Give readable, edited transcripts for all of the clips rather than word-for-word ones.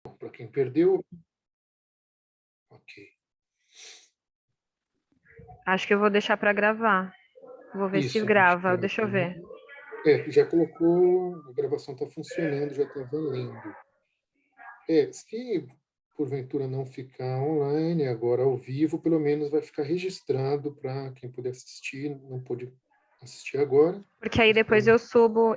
Para quem perdeu, ok. Acho que eu vou deixar para gravar. Vou ver se Isso, a gente grava. Deixa eu ver. já colocou, a gravação está funcionando, já está valendo. Se porventura não ficar online, agora ao vivo, pelo menos vai ficar registrado para quem puder assistir, não pôde assistir agora. Porque aí depois eu subo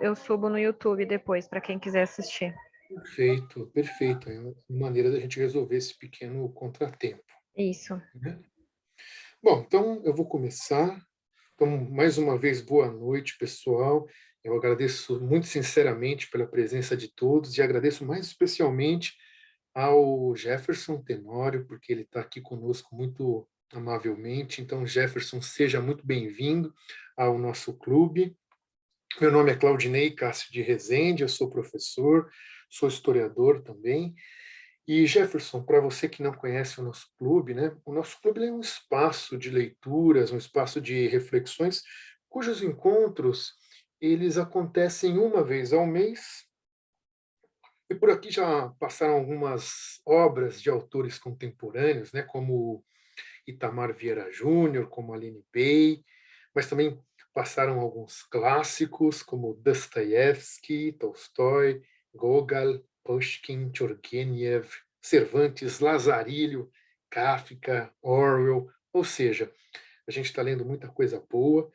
no YouTube depois, para quem quiser assistir. Perfeito, perfeito. É uma maneira da gente resolver esse pequeno contratempo, Isso. né? Bom, então eu vou começar. Então, mais uma vez, boa noite, pessoal. Eu agradeço muito sinceramente pela presença de todos e agradeço mais especialmente ao Jefferson Tenório, porque ele está aqui conosco muito amavelmente. Então, Jefferson, seja muito bem-vindo ao nosso clube. Meu nome é Claudinei Cássio de Rezende, eu sou professor, sou historiador também. E Jefferson, para você que não conhece o nosso clube, né? O nosso clube é um espaço de leituras, um espaço de reflexões, cujos encontros eles acontecem uma vez ao mês. E por aqui já passaram algumas obras de autores contemporâneos, né? Como Itamar Vieira Júnior, como Aline Bey, mas também passaram alguns clássicos como Dostoiévski, Tolstói, Gogol, Pushkin, Turgenev, Cervantes, Lazarilho, Kafka, Orwell, ou seja, a gente está lendo muita coisa boa.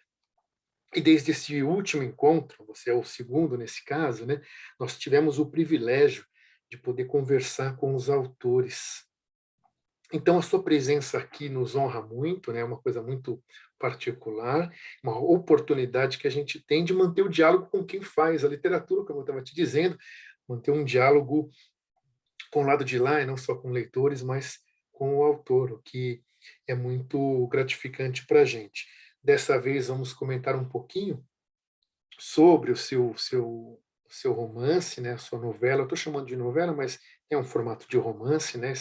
E desde esse último encontro, você é o segundo nesse caso, né? Nós tivemos o privilégio de poder conversar com os autores. Então, a sua presença aqui nos honra muito, né? É uma coisa muito particular, uma oportunidade que a gente tem de manter o diálogo com quem faz a literatura, como eu estava te dizendo, manter um diálogo com o lado de lá, e não só com leitores, mas com o autor, o que é muito gratificante para a gente. Dessa vez, vamos comentar um pouquinho sobre o seu romance, né? A sua novela. Eu estou chamando de novela, mas é um formato de romance, né?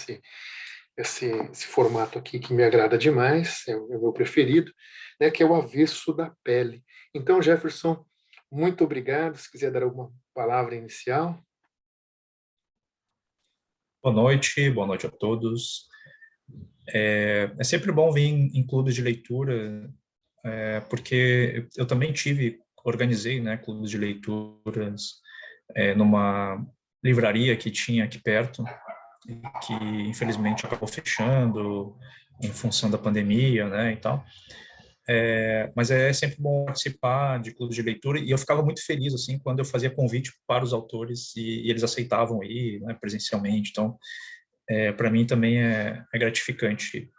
Esse formato aqui que me agrada demais, é o meu preferido, né, que é o Avesso da Pele. Então, Jefferson, muito obrigado. Se quiser dar alguma palavra inicial. Boa noite a todos. É sempre bom vir em clubes de leitura, porque eu também organizei, né, clubes de leituras numa livraria que tinha aqui perto, que infelizmente acabou fechando em função da pandemia, né, e tal. Mas é sempre bom participar de clubes de leitura e eu ficava muito feliz assim quando eu fazia convite para os autores e eles aceitavam ir, né, presencialmente. Então, para mim também é gratificante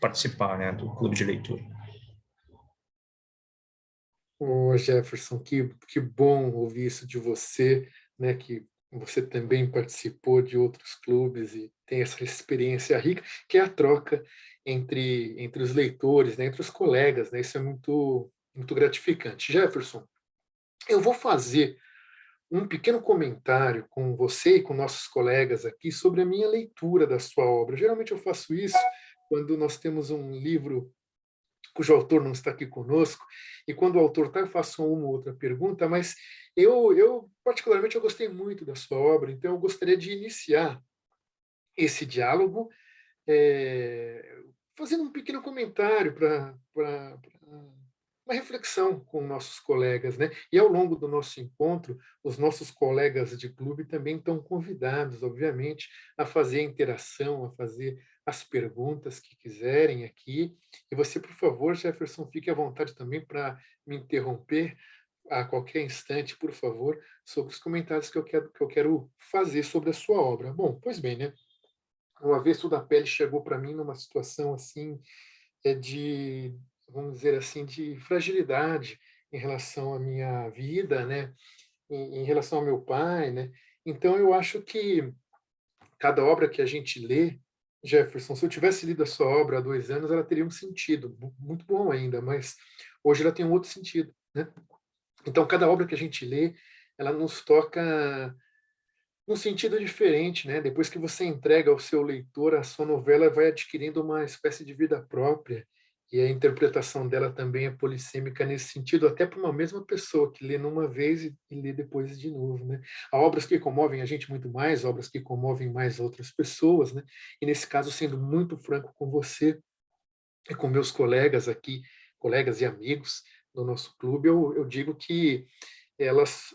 participar, né, do clube de leitura. Ô, Jefferson, que bom ouvir isso de você, né, que você também participou de outros clubes e tem essa experiência rica, que é a troca entre os leitores, né, entre os colegas, né, isso é muito gratificante. Jefferson, eu vou fazer um pequeno comentário com você e com nossos colegas aqui sobre a minha leitura da sua obra. Geralmente eu faço isso quando nós temos um livro cujo autor não está aqui conosco, e quando o autor está, eu faço uma ou outra pergunta, mas particularmente, eu gostei muito da sua obra, então eu gostaria de iniciar esse diálogo fazendo um pequeno comentário para uma reflexão com nossos colegas, né? E ao longo do nosso encontro, os nossos colegas de clube também estão convidados, obviamente, a fazer a interação, a fazer as perguntas que quiserem aqui. E você, por favor, Jefferson, fique à vontade também para me interromper a qualquer instante, por favor, sobre os comentários que eu quero fazer sobre a sua obra. Bom, pois bem, né? O Avesso da Pele chegou para mim numa situação assim de, vamos dizer assim, de fragilidade em relação à minha vida, né? Em relação ao meu pai, né? Então eu acho que cada obra que a gente lê, Jefferson, se eu tivesse lido a sua obra há 2 anos, ela teria um sentido muito bom ainda, mas hoje ela tem um outro sentido, né? Então cada obra que a gente lê, ela nos toca num sentido diferente, né? Depois que você entrega ao seu leitor, a sua novela vai adquirindo uma espécie de vida própria E a interpretação dela também é polissêmica nesse sentido, até para uma mesma pessoa que lê numa vez e lê depois de novo, né? Há obras que comovem a gente muito mais, obras que comovem mais outras pessoas, né? E nesse caso, sendo muito franco com você e com meus colegas aqui, colegas e amigos do nosso clube, eu digo que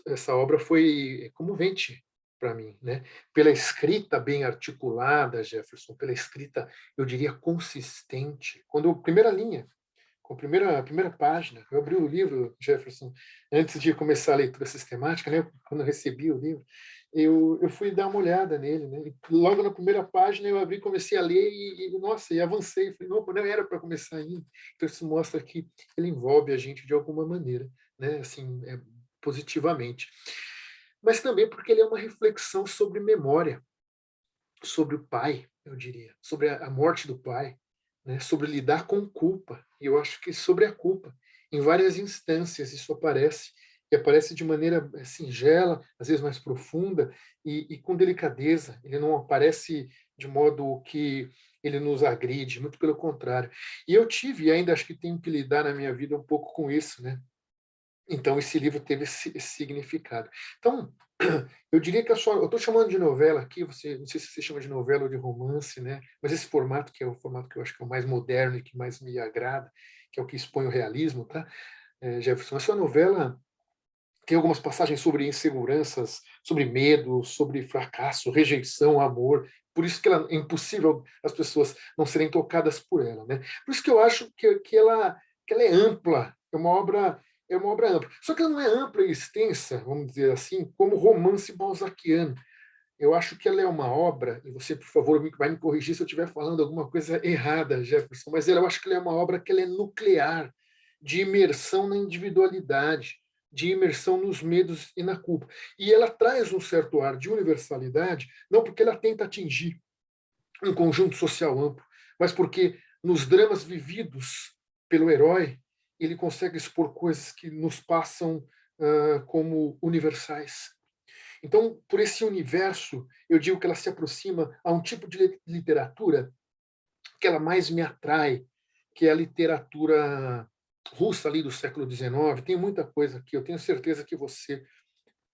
essa obra foi comovente para mim, né? Pela escrita bem articulada, Jefferson, pela escrita, eu diria, consistente. Primeira linha, com a primeira página, eu abri o livro, Jefferson, antes de começar a leitura sistemática, né? Quando eu recebi o livro, eu fui dar uma olhada nele, né? E logo na primeira página eu abri, comecei a ler nossa, e avancei. Falei, não era para começar ainda. Então isso mostra que ele envolve a gente de alguma maneira, né? Assim, positivamente. Mas também porque ele é uma reflexão sobre memória, sobre o pai, eu diria, sobre a morte do pai, né? Sobre lidar com culpa. E eu acho que sobre a culpa, em várias instâncias isso aparece, e aparece de maneira singela, às vezes mais profunda e com delicadeza. Ele não aparece de modo que ele nos agride, muito pelo contrário. E eu tive, e ainda acho que tenho que lidar na minha vida um pouco com isso, né? Então, esse livro teve esse significado. Então, eu diria que eu estou chamando de novela aqui, não sei se você chama de novela ou de romance, né? Mas esse formato, que é o formato que eu acho que é o mais moderno e que mais me agrada, que é o que expõe o realismo, tá? Jefferson, essa novela tem algumas passagens sobre inseguranças, sobre medo, sobre fracasso, rejeição, amor. Por isso que é impossível as pessoas não serem tocadas por ela, né? Por isso que eu acho que ela é ampla, é uma obra ampla. Só que ela não é ampla e extensa, vamos dizer assim, como o romance balzaquiano. Eu acho que ela é uma obra, e você, por favor, vai me corrigir se eu estiver falando alguma coisa errada, Jefferson, mas eu acho que ela é uma obra que ela é nuclear, de imersão na individualidade, de imersão nos medos e na culpa. E ela traz um certo ar de universalidade, não porque ela tenta atingir um conjunto social amplo, mas porque nos dramas vividos pelo herói, ele consegue expor coisas que nos passam como universais. Então, por esse universo, eu digo que ela se aproxima a um tipo de literatura que ela mais me atrai, que é a literatura russa ali do século XIX. Tem muita coisa aqui. Eu tenho certeza que você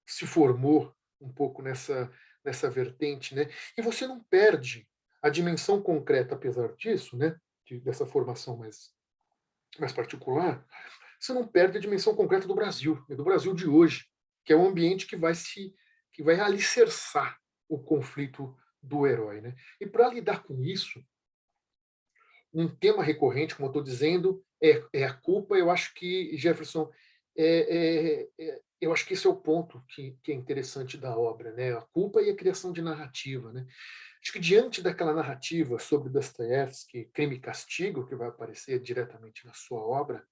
se formou um pouco nessa vertente, né? E você não perde a dimensão concreta, apesar disso, né? Dessa formação mais particular, você não perde a dimensão concreta do Brasil, né? Do Brasil de hoje, que é um ambiente que vai alicerçar o conflito do herói, né? E para lidar com isso, um tema recorrente, como eu estou dizendo, é a culpa. Eu acho que, Jefferson, eu acho que esse é o ponto que é interessante da obra, né? A culpa e a criação de narrativa, né? Acho que diante daquela narrativa sobre Dostoiévski, Crime e Castigo, que vai aparecer diretamente na sua obra,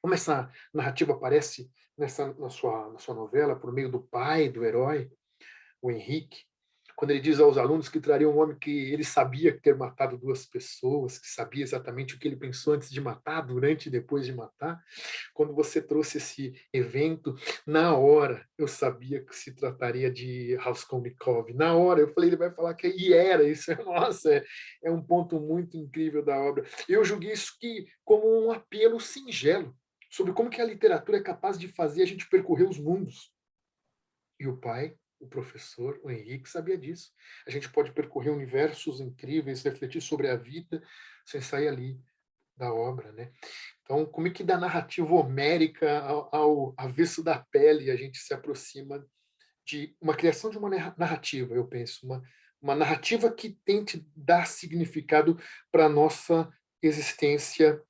como essa narrativa aparece na sua novela por meio do pai do herói, o Henrique, quando ele diz aos alunos que traria um homem que ele sabia ter matado duas pessoas, que sabia exatamente o que ele pensou antes de matar, durante e depois de matar. Quando você trouxe esse evento, na hora eu sabia que se trataria de Raskolnikov. Na hora eu falei, ele vai falar que e era isso. Nossa, é um ponto muito incrível da obra. Eu julguei isso como um apelo singelo sobre como que a literatura é capaz de fazer a gente percorrer os mundos. E o pai, o professor, o Henrique, sabia disso. A gente pode percorrer universos incríveis, refletir sobre a vida, sem sair ali da obra, né? Então, como é que da narrativa homérica ao avesso da pele a gente se aproxima de uma criação de uma narrativa, eu penso, uma narrativa que tente dar significado para a nossa existência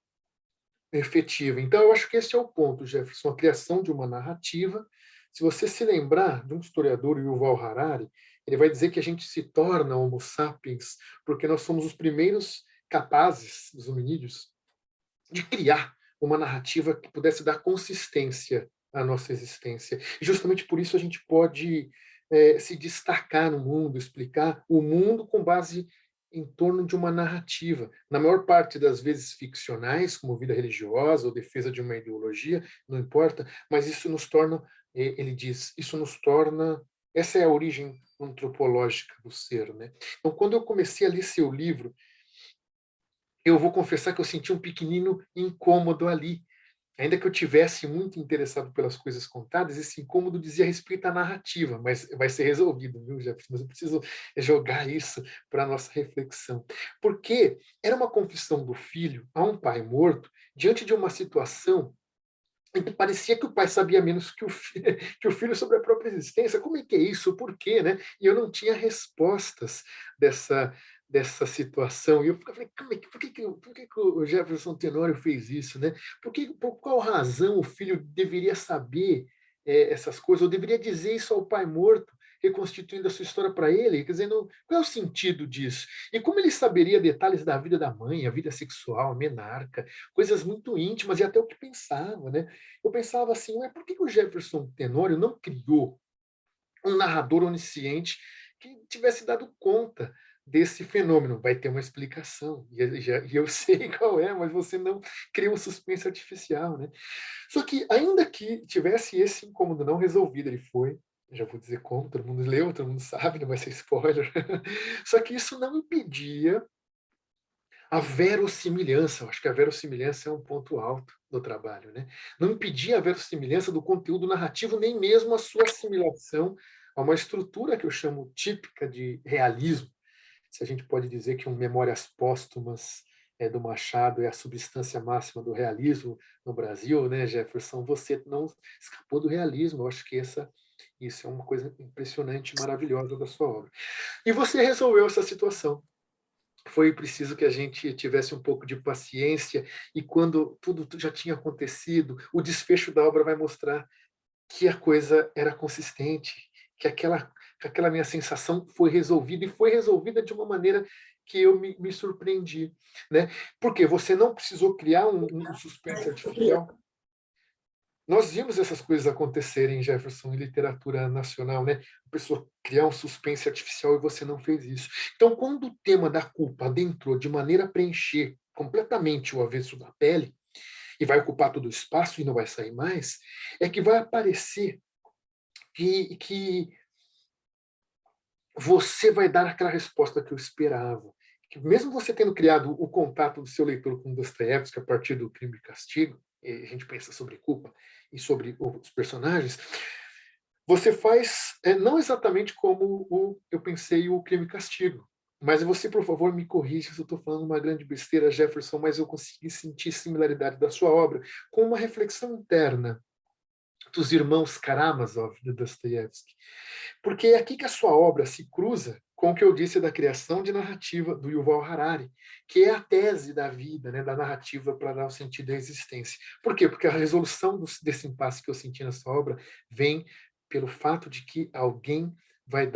efetiva. Então, eu acho que esse é o ponto, Jefferson, a criação de uma narrativa. Se você se lembrar de um historiador, Yuval Harari, ele vai dizer que a gente se torna Homo sapiens porque nós somos os primeiros capazes, os hominídeos, de criar uma narrativa que pudesse dar consistência à nossa existência. E justamente por isso a gente pode se destacar no mundo, explicar o mundo com base em torno de uma narrativa, na maior parte das vezes ficcionais, como vida religiosa ou defesa de uma ideologia, não importa, mas isso nos torna, ele diz, isso nos torna, essa é a origem antropológica do ser, né? Então, quando eu comecei a ler seu livro, eu vou confessar que eu senti um pequenino incômodo ali. Ainda que eu tivesse muito interessado pelas coisas contadas, esse incômodo dizia respeito à narrativa, mas vai ser resolvido, viu, Jefferson? Mas eu preciso jogar isso para a nossa reflexão. Porque era uma confissão do filho a um pai morto, diante de uma situação em que parecia que o pai sabia menos que que o filho sobre a própria existência. Como é que é isso? Por quê? Né? E eu não tinha respostas dessa, dessa situação. E eu falei, por que o Jefferson Tenório fez isso? Né? Por qual razão o filho deveria saber essas coisas? Ou deveria dizer isso ao pai morto, reconstituindo a sua história para ele? Quer dizer, qual é o sentido disso? E como ele saberia detalhes da vida da mãe, a vida sexual, a menarca, coisas muito íntimas e até o que pensava, né? Eu pensava assim, ué, por que o Jefferson Tenório não criou um narrador onisciente que tivesse dado conta desse fenômeno? Vai ter uma explicação, e eu sei qual é, mas você não cria um suspense artificial, né? Só que, ainda que tivesse esse incômodo não resolvido, ele foi, já vou dizer como, todo mundo leu, todo mundo sabe, não vai ser spoiler. Só que isso não impedia a verossimilhança. Eu acho que a verossimilhança é um ponto alto do trabalho, né? Não impedia a verossimilhança do conteúdo narrativo, nem mesmo a sua assimilação a uma estrutura que eu chamo típica de realismo. Se a gente pode dizer que um Memórias Póstumas do Machado é a substância máxima do realismo no Brasil, né, Jefferson? Você não escapou do realismo. Eu acho que isso é uma coisa impressionante, maravilhosa da sua obra. E você resolveu essa situação. Foi preciso que a gente tivesse um pouco de paciência, e quando tudo já tinha acontecido, o desfecho da obra vai mostrar que a coisa era consistente, que aquela minha sensação foi resolvida, e foi resolvida de uma maneira que eu me surpreendi. Né? Porque você não precisou criar um suspense artificial. Nós vimos essas coisas acontecerem, Jefferson, em literatura nacional, né? A pessoa criar um suspense artificial, e você não fez isso. Então, quando o tema da culpa adentrou de maneira a preencher completamente o avesso da pele, e vai ocupar todo o espaço e não vai sair mais, é que vai aparecer que você vai dar aquela resposta que eu esperava. Que mesmo você tendo criado o contato do seu leitor com Dostoiévski a partir do Crime e Castigo, e a gente pensa sobre culpa e sobre os personagens, você faz não exatamente como eu pensei o Crime e Castigo, mas você, por favor, me corrija se eu estou falando uma grande besteira, Jefferson, mas eu consegui sentir similaridade da sua obra com uma reflexão interna dos irmãos Karamazov, de Dostoiévski. Porque é aqui que a sua obra se cruza com o que eu disse da criação de narrativa do Yuval Harari, que é a tese da vida, né, da narrativa para dar o sentido à existência. Por quê? Porque a resolução desse impasse que eu senti na sua obra vem pelo fato de que alguém vai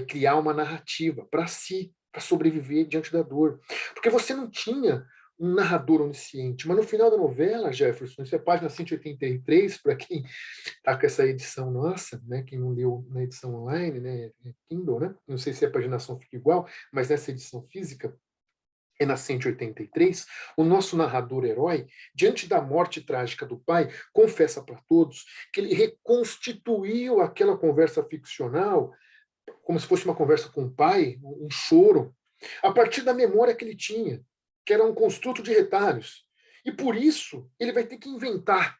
criar uma narrativa para si, para sobreviver diante da dor. Porque você não tinha um narrador onisciente, mas no final da novela, Jefferson, isso é página 183, para quem está com essa edição nossa, né? Quem não leu na edição online, né? Kindle, né? Não sei se a paginação fica igual, mas nessa edição física é na 183, o nosso narrador herói, diante da morte trágica do pai, confessa para todos que ele reconstituiu aquela conversa ficcional como se fosse uma conversa com o pai, um choro, a partir da memória que ele tinha, que era um construto de retalhos. E por isso ele vai ter que inventar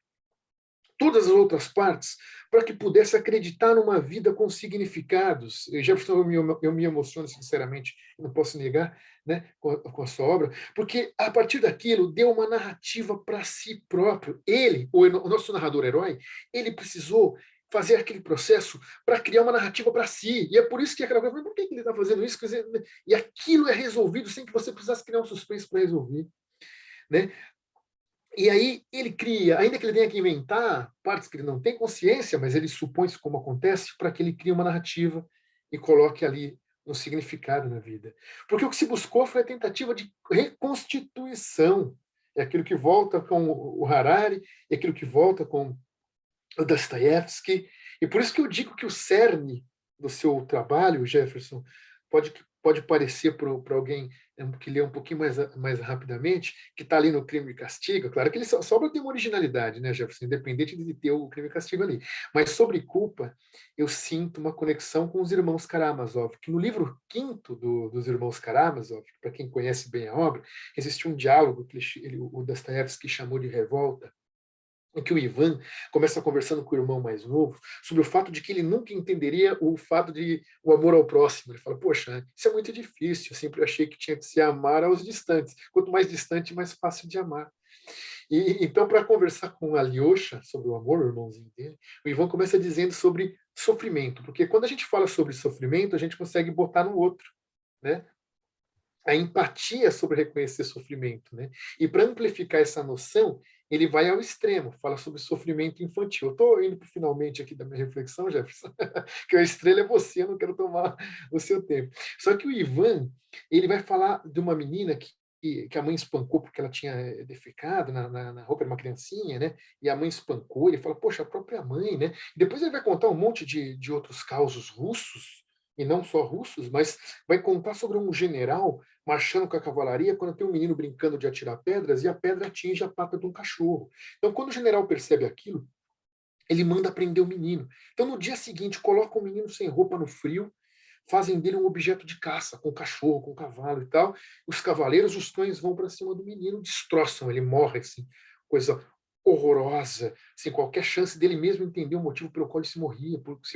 todas as outras partes para que pudesse acreditar numa vida com significados. Eu me emociono, sinceramente, não posso negar, né, com a sua obra, porque a partir daquilo deu uma narrativa para si próprio. Ele, o nosso narrador herói, ele precisou fazer aquele processo para criar uma narrativa para si. E é por isso que aquela coisa, por que ele está fazendo isso? Quer dizer, e aquilo é resolvido sem que você precisasse criar um suspense para resolver. Né? E aí ele cria, ainda que ele tenha que inventar partes que ele não tem consciência, mas ele supõe-se como acontece, para que ele crie uma narrativa e coloque ali um significado na vida. Porque o que se buscou foi a tentativa de reconstituição. É aquilo que volta com o Harari, é aquilo que volta com o Dostoiévski. E por isso que eu digo que o cerne do seu trabalho, Jefferson, pode pode parecer para alguém que lê um pouquinho mais rapidamente, que está ali no Crime e Castigo. Claro que ele só tem uma originalidade, né, Jefferson, independente de ter o Crime e Castigo ali. Mas sobre culpa, eu sinto uma conexão com os irmãos Karamazov, que no livro quinto dos irmãos Karamazov, para quem conhece bem a obra, existe um diálogo que o Dostoiévski chamou de revolta, em que o Ivan começa conversando com o irmão mais novo sobre o fato de que ele nunca entenderia o fato de o amor ao próximo. Ele fala, poxa, isso é muito difícil, eu sempre achei que tinha que se amar aos distantes. Quanto mais distante, mais fácil de amar. E então, para conversar com a Alyosha sobre o amor, o irmãozinho dele, o Ivan começa dizendo sobre sofrimento, porque quando a gente fala sobre sofrimento, a gente consegue botar no outro, né? A empatia sobre reconhecer sofrimento, né? E para amplificar essa noção, ele vai ao extremo, fala sobre sofrimento infantil. Eu estou indo finalmente aqui da minha reflexão, Jefferson, que a estrela é você, eu não quero tomar o seu tempo. Só que o Ivan, ele vai falar de uma menina que a mãe espancou porque ela tinha defecado na roupa de uma criancinha, né? E a mãe espancou, ele fala, poxa, a própria mãe, né? E depois ele vai contar um monte de outros causos russos, e não só russos, mas vai contar sobre um general marchando com a cavalaria quando tem um menino brincando de atirar pedras e a pedra atinge a pata de um cachorro. Então, quando o general percebe aquilo, ele manda prender o menino. Então, no dia seguinte, coloca o menino sem roupa no frio, fazem dele um objeto de caça, com cachorro, com cavalo e tal. Os cavaleiros, os cães vão para cima do menino, destroçam, ele morre, assim, coisa horrorosa, sem qualquer chance dele mesmo entender o motivo pelo qual ele se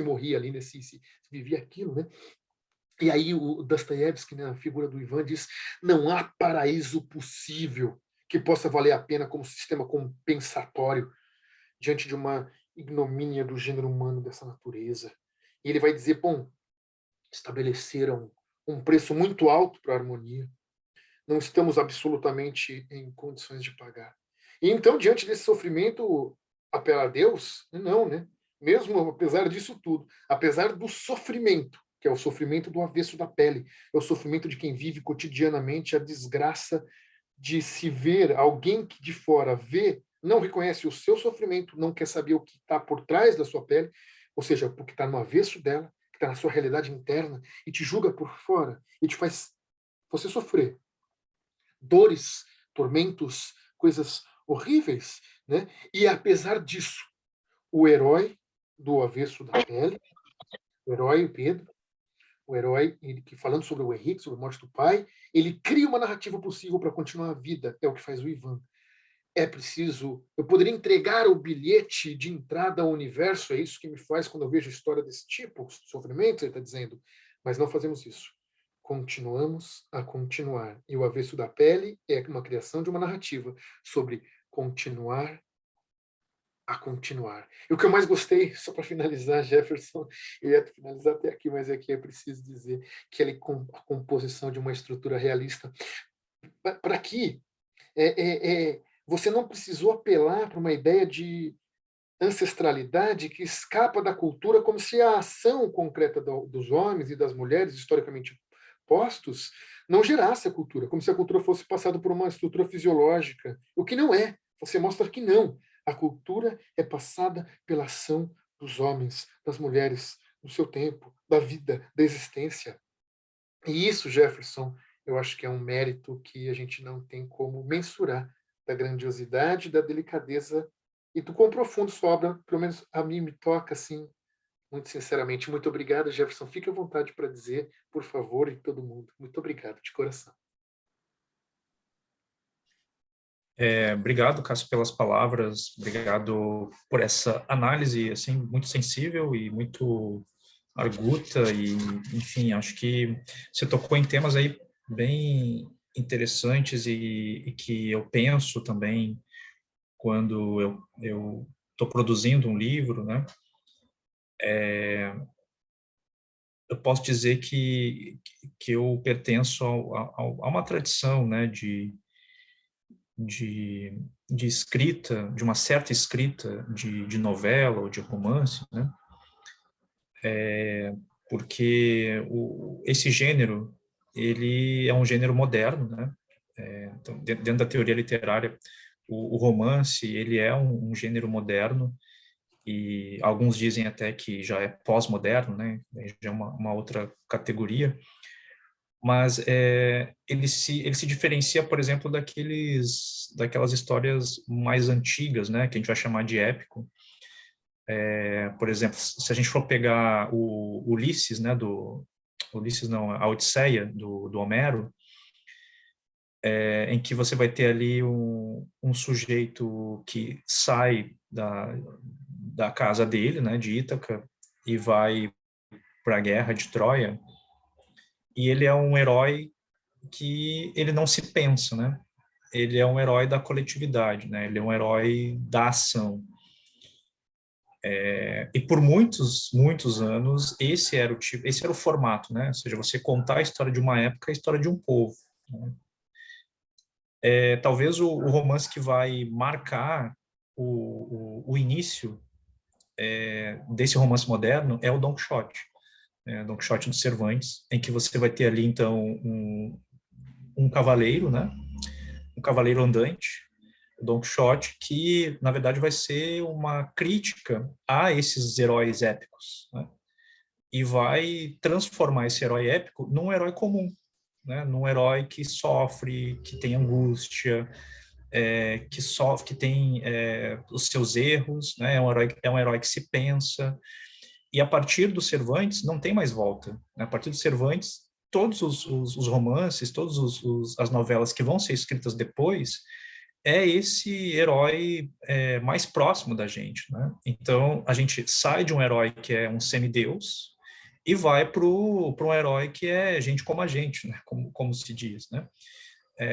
morria ali, se vivia aquilo, né? E aí o Dostoiévski, né, a figura do Ivan, diz: não há paraíso possível que possa valer a pena como sistema compensatório diante de uma ignomínia do gênero humano dessa natureza. E ele vai dizer: bom, estabeleceram um preço muito alto para a harmonia, não estamos absolutamente em condições de pagar. E então, diante desse sofrimento, apela a Deus? Não, né? Mesmo apesar disso tudo, apesar do sofrimento, que é o sofrimento do avesso da pele, é o sofrimento de quem vive cotidianamente a desgraça de se ver alguém que de fora vê, não reconhece o seu sofrimento, não quer saber o que está por trás da sua pele, ou seja, o que está no avesso dela, que está na sua realidade interna, e te julga por fora, e te faz você sofrer dores, tormentos, coisas horríveis, né? E apesar disso, o herói do avesso da pele, o herói Pedro, o herói, ele que falando sobre o Henrique, sobre a morte do pai, ele cria uma narrativa possível para continuar a vida, é o que faz o Ivan. É preciso, eu poderia entregar o bilhete de entrada ao universo, é isso que me faz quando eu vejo história desse tipo, sofrimento, ele está dizendo, mas não fazemos isso. Continuamos a continuar. E o avesso da pele é uma criação de uma narrativa sobre continuar a continuar. E o que eu mais gostei, só para finalizar, Jefferson, eu ia finalizar até aqui, mas aqui é preciso dizer que ele a composição de uma estrutura realista. Para que você não precisou apelar para uma ideia de ancestralidade que escapa da cultura, como se a ação concreta dos homens e das mulheres, historicamente postos, não gerasse a cultura, como se a cultura fosse passada por uma estrutura fisiológica, o que não é. Você mostra que não. A cultura é passada pela ação dos homens, das mulheres, do seu tempo, da vida, da existência. E isso, Jefferson, eu acho que é um mérito que a gente não tem como mensurar, da grandiosidade, da delicadeza e do quão profundo sua obra, pelo menos a mim, me toca assim, muito sinceramente. Muito obrigado, Jefferson. Fique à vontade para dizer, por favor, e todo mundo. Muito obrigado, de coração. Obrigado, Cássio, pelas palavras. Obrigado por essa análise assim muito sensível e muito arguta e, enfim, acho que você tocou em temas aí bem interessantes e que eu penso também quando eu estou produzindo um livro, né? Eu posso dizer que eu pertenço a uma tradição, né, de escrita, de uma certa escrita de novela ou de romance, né? Porque esse gênero, ele é um gênero moderno, né? Então, dentro da teoria literária, o romance, ele é um gênero moderno, e alguns dizem até que já é pós-moderno, né? Já é uma outra categoria, mas ele se diferencia, por exemplo, daquelas histórias mais antigas, né, que a gente vai chamar de épico. Por exemplo, se a gente for pegar o Ulisses, né, Ulisses não, a Odisseia do Homero, em que você vai ter ali um sujeito que sai da casa dele, né, de Ítaca, e vai para a guerra de Troia, e ele é um herói que ele não se pensa, né? Ele é um herói da coletividade, né? Ele é um herói da ação. E por muitos anos esse era o formato, né? Ou seja, você contar a história de uma época, a história de um povo, né? Talvez o romance que vai marcar o início desse romance moderno é o Don Quixote, Don Quixote dos Cervantes, em que você vai ter ali então um cavaleiro, né? Um cavaleiro andante, o Don Quixote, que na verdade vai ser uma crítica a esses heróis épicos, né? E vai transformar esse herói épico num herói comum, né? Num herói que sofre, que tem angústia, que sofre, que tem os seus erros, né? É um herói que se pensa. E a partir do Cervantes não tem mais volta, né? A partir do Cervantes, todos os romances, as novelas que vão ser escritas depois, é esse herói mais próximo da gente, né? Então, a gente sai de um herói que é um semideus e vai para um herói que é gente como a gente, né? Como se diz, né?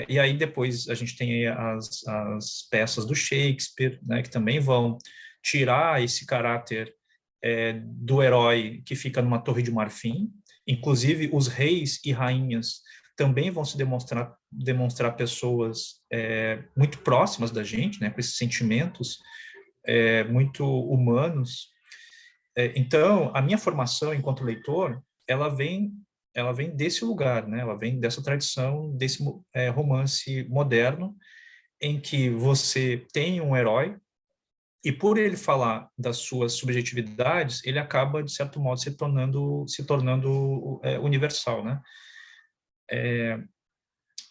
E aí depois a gente tem as peças do Shakespeare, né? Que também vão tirar esse caráter do herói que fica numa torre de marfim. Inclusive, os reis e rainhas também vão se demonstrar pessoas muito próximas da gente, né, com esses sentimentos muito humanos. Então, a minha formação enquanto leitor, ela vem desse lugar, né? Ela vem dessa tradição, desse romance moderno, em que você tem um herói, e por ele falar das suas subjetividades, ele acaba, de certo modo, se tornando universal, né?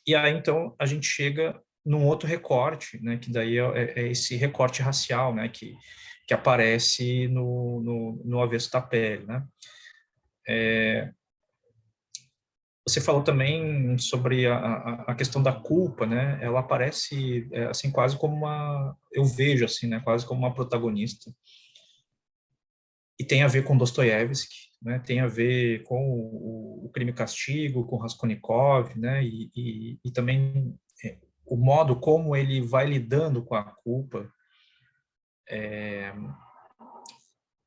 E aí, então, a gente chega num outro recorte, né? Que daí é esse recorte racial, né? Que aparece no avesso da pele, né? Você falou também sobre a questão da culpa, né? Ela aparece, assim, quase como eu vejo, assim, né? Quase como uma protagonista. E tem a ver com Dostoiévski, né? Tem a ver com o Crime e Castigo, com Raskolnikov, né? E também o modo como ele vai lidando com a culpa.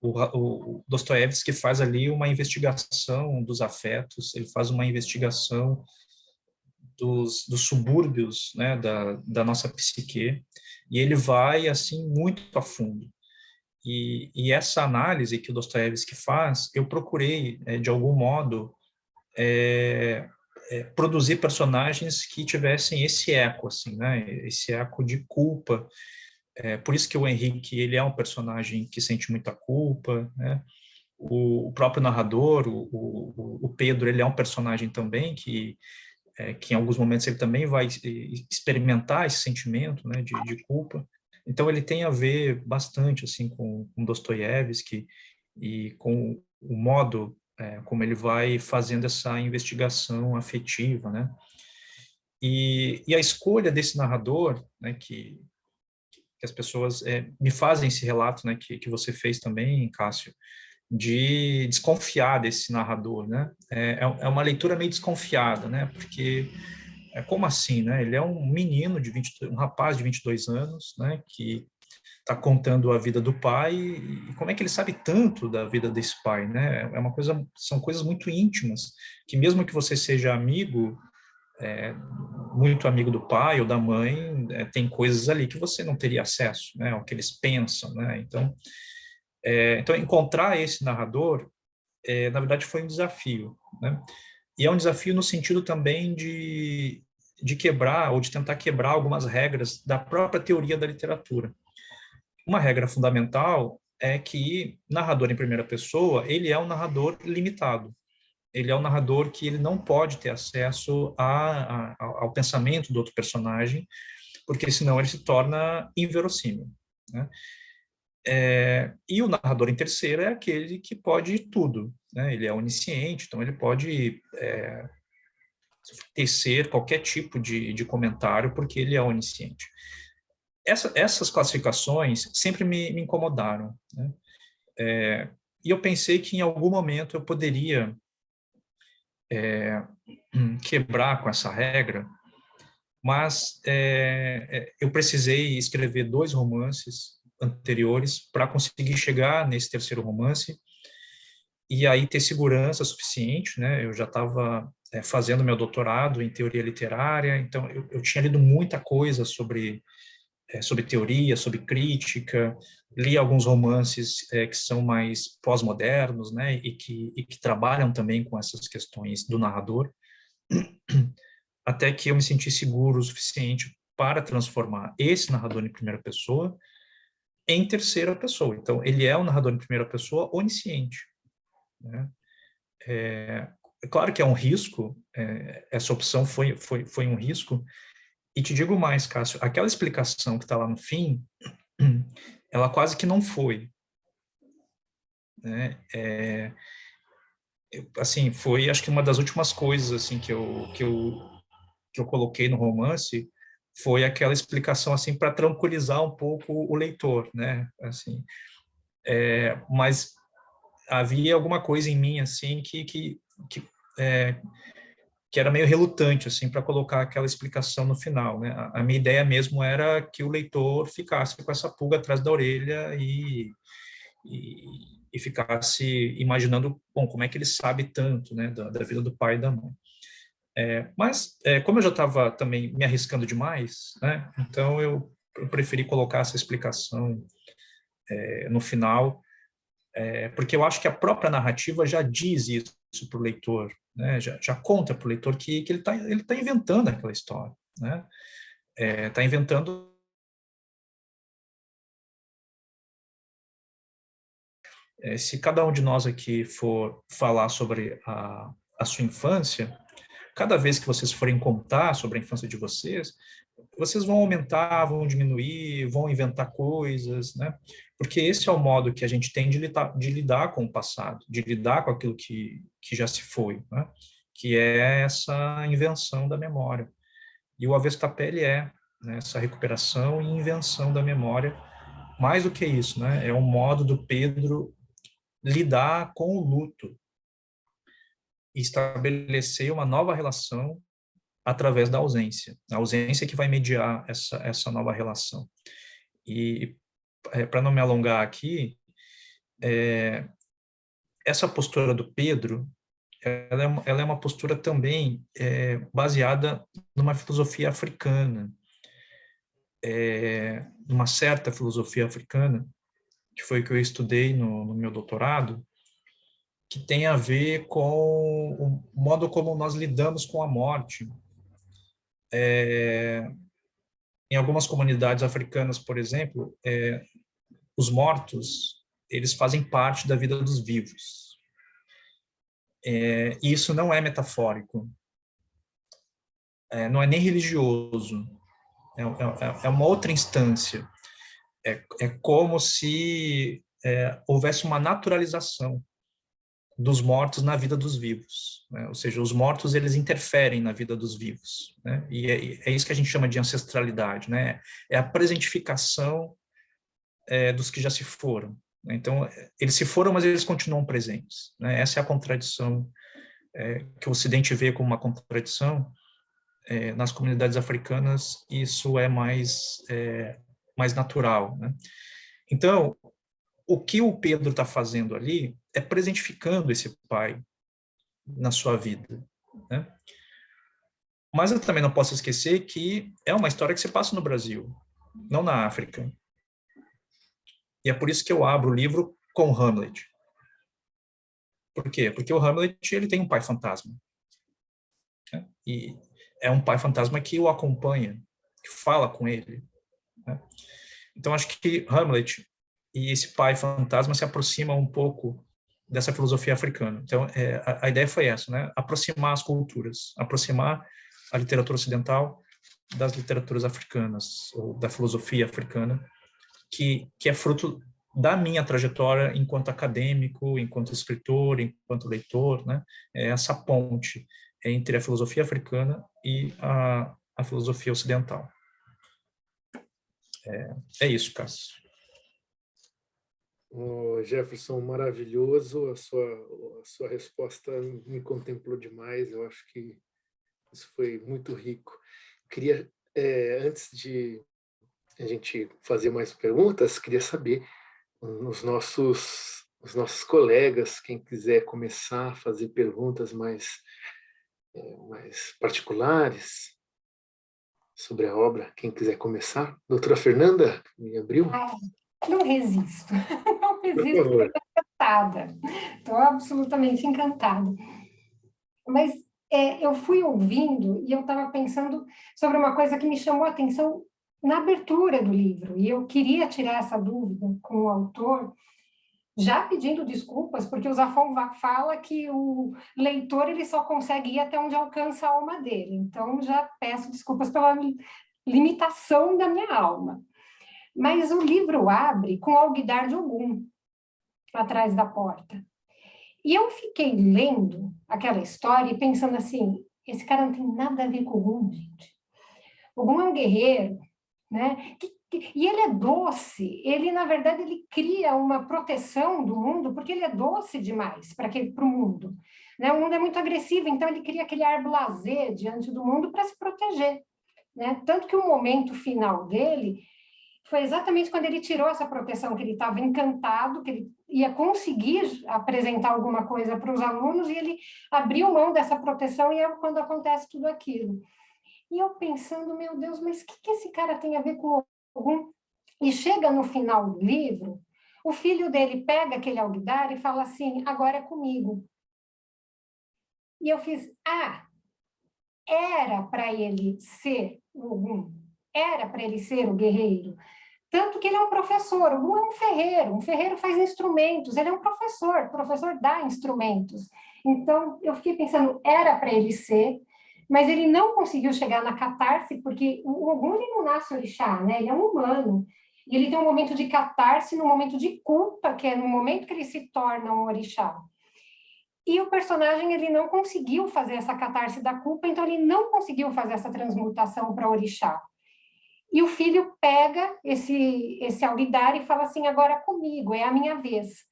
O Dostoiévski faz ali uma investigação dos afetos, ele faz uma investigação dos subúrbios, né? Da nossa psique, e ele vai, assim, muito a fundo. E essa análise que o Dostoiévski faz, eu procurei, de algum modo, produzir personagens que tivessem esse eco, assim, né? Esse eco de culpa. Por isso que o Henrique, ele é um personagem que sente muita culpa, né? O próprio narrador, o Pedro, ele é um personagem também que em alguns momentos ele também vai experimentar esse sentimento, né, de culpa. Então ele tem a ver bastante assim com Dostoiévski e com o modo como ele vai fazendo essa investigação afetiva, né? E a escolha desse narrador, né, que as pessoas me fazem esse relato, né, que você fez também, Cássio, de desconfiar desse narrador, né? É uma leitura meio desconfiada, né? Porque como assim, né? Ele é um menino um rapaz de 22 anos, né? Que está contando a vida do pai e como é que ele sabe tanto da vida desse pai, né? São coisas muito íntimas que mesmo que você seja amigo, muito amigo do pai ou da mãe, tem coisas ali que você não teria acesso, né? O que eles pensam, né? Então encontrar esse narrador, na verdade, foi um desafio, né? E é um desafio no sentido também de quebrar ou de tentar quebrar algumas regras da própria teoria da literatura. Uma regra fundamental é que narrador em primeira pessoa, ele é um narrador limitado. ele é um narrador que ele não pode ter acesso ao pensamento do outro personagem, porque senão ele se torna inverossímil, né? E o narrador em terceira é aquele que pode tudo, né? Ele é onisciente, então ele pode tecer qualquer tipo de comentário, porque ele é onisciente. Essas classificações sempre me incomodaram, né? E eu pensei que em algum momento eu poderia quebrar com essa regra, mas eu precisei escrever 2 romances anteriores para conseguir chegar nesse terceiro romance e aí ter segurança suficiente, né? Eu já estava fazendo meu doutorado em teoria literária, então eu tinha lido muita coisa sobre teoria, sobre crítica, li alguns romances que são mais pós-modernos, né? E que trabalham também com essas questões do narrador, até que eu me senti seguro o suficiente para transformar esse narrador em primeira pessoa em terceira pessoa. Então, ele é um narrador em primeira pessoa onisciente, né? É claro que é um risco, essa opção foi um risco, e te digo mais, Cássio, aquela explicação que está lá no fim, ela quase que não foi, né? Assim, foi, acho que uma das últimas coisas, assim, que eu coloquei no romance, foi aquela explicação, assim, para tranquilizar um pouco o leitor, né? Assim, mas havia alguma coisa em mim, assim, é, que era meio relutante, assim, para colocar aquela explicação no final, né? A minha ideia mesmo era que o leitor ficasse com essa pulga atrás da orelha e ficasse imaginando, bom, como é que ele sabe tanto, né, da vida do pai e da mãe. Mas, como eu já estava também me arriscando demais, né, então eu preferi colocar essa explicação no final, porque eu acho que a própria narrativa já diz isso para o leitor, né, já conta para o leitor que ele tá inventando aquela história, né, está inventando. Se cada um de nós aqui for falar sobre a sua infância, cada vez que vocês forem contar sobre a infância de vocês, vocês vão aumentar, vão diminuir, vão inventar coisas, né? Porque esse é o modo que a gente tem de lidar com o passado, de lidar com aquilo que já se foi, né? Que é essa invenção da memória. E o Avesso da Pele né, essa recuperação e invenção da memória. Mais do que isso, né? É um modo do Pedro lidar com o luto e estabelecer uma nova relação através da ausência. A ausência que vai mediar essa nova relação. E, para não me alongar aqui, essa postura do Pedro, ela é uma postura também baseada numa filosofia africana, numa certa filosofia africana, que foi o que eu estudei no meu doutorado, que tem a ver com o modo como nós lidamos com a morte. Em algumas comunidades africanas, por exemplo, os mortos, eles fazem parte da vida dos vivos. E isso não é metafórico, não é nem religioso, é uma outra instância. É como se houvesse uma naturalização dos mortos na vida dos vivos, né? Ou seja, os mortos eles interferem na vida dos vivos, né? E é isso que a gente chama de ancestralidade, né? É a presentificação dos que já se foram, né? Então, eles se foram, mas eles continuam presentes, né? Essa é a contradição que o Ocidente vê como uma contradição. Nas comunidades africanas, isso é mais natural, né? Então, o que o Pedro está fazendo ali é presentificando esse pai na sua vida, né? Mas eu também não posso esquecer que é uma história que se passa no Brasil, não na África. E é por isso que eu abro o livro com Hamlet. Por quê? Porque o Hamlet ele tem um pai fantasma, né? E é um pai fantasma que o acompanha, que fala com ele, né? Então acho que Hamlet e esse pai fantasma se aproximam um pouco dessa filosofia africana. Então, a ideia foi essa, né? Aproximar as culturas, aproximar a literatura ocidental das literaturas africanas, ou da filosofia africana, que é fruto da minha trajetória enquanto acadêmico, enquanto escritor, enquanto leitor, né? É essa ponte entre a filosofia africana e a filosofia ocidental. É isso, Cássio. Oh, Jefferson, maravilhoso, a sua resposta me contemplou demais, eu acho que isso foi muito rico. Queria, antes de a gente fazer mais perguntas, queria saber, os nossos colegas, quem quiser começar a fazer perguntas mais particulares sobre a obra, quem quiser começar. Doutora Fernanda, me abriu? Não resisto, não Por resisto, porque favor. estou encantada, estou absolutamente encantada. Mas eu fui ouvindo e eu estava pensando sobre uma coisa que me chamou a atenção na abertura do livro, e eu queria tirar essa dúvida com o autor, já pedindo desculpas, porque o Zafon fala que o leitor ele só consegue ir até onde alcança a alma dele, então já peço desculpas pela limitação da minha alma. Mas o livro abre com Alguidar de Ogum atrás da porta. E eu fiquei lendo aquela história e pensando assim, esse cara não tem nada a ver com Ogum, gente. Ogum é um guerreiro, né? E ele é doce, ele, na verdade, ele cria uma proteção do mundo, porque ele é doce demais para o mundo. Né? O mundo é muito agressivo, então ele cria aquele ar blasé diante do mundo para se proteger. Né? Tanto que o momento final dele foi exatamente quando ele tirou essa proteção, que ele estava encantado, que ele ia conseguir apresentar alguma coisa para os alunos, e ele abriu mão dessa proteção, e é quando acontece tudo aquilo. E eu pensando, meu Deus, mas o que esse cara tem a ver com algum? E chega no final do livro, o filho dele pega aquele alguidar e fala assim, agora é comigo. E eu fiz, era para ele ser o Ogum, era para ele ser o guerreiro. Tanto que ele é um professor, Ogum é um ferreiro faz instrumentos, ele é um professor, o professor dá instrumentos. Então, eu fiquei pensando, era para ele ser, mas ele não conseguiu chegar na catarse, porque o Ogum ele não nasce orixá, né? Ele é um humano. E ele tem um momento de catarse, no momento de culpa, que é no momento que ele se torna um orixá. E o personagem ele não conseguiu fazer essa catarse da culpa, então ele não conseguiu fazer essa transmutação para orixá. E o filho pega esse alguidar e fala assim, agora comigo, é a minha vez.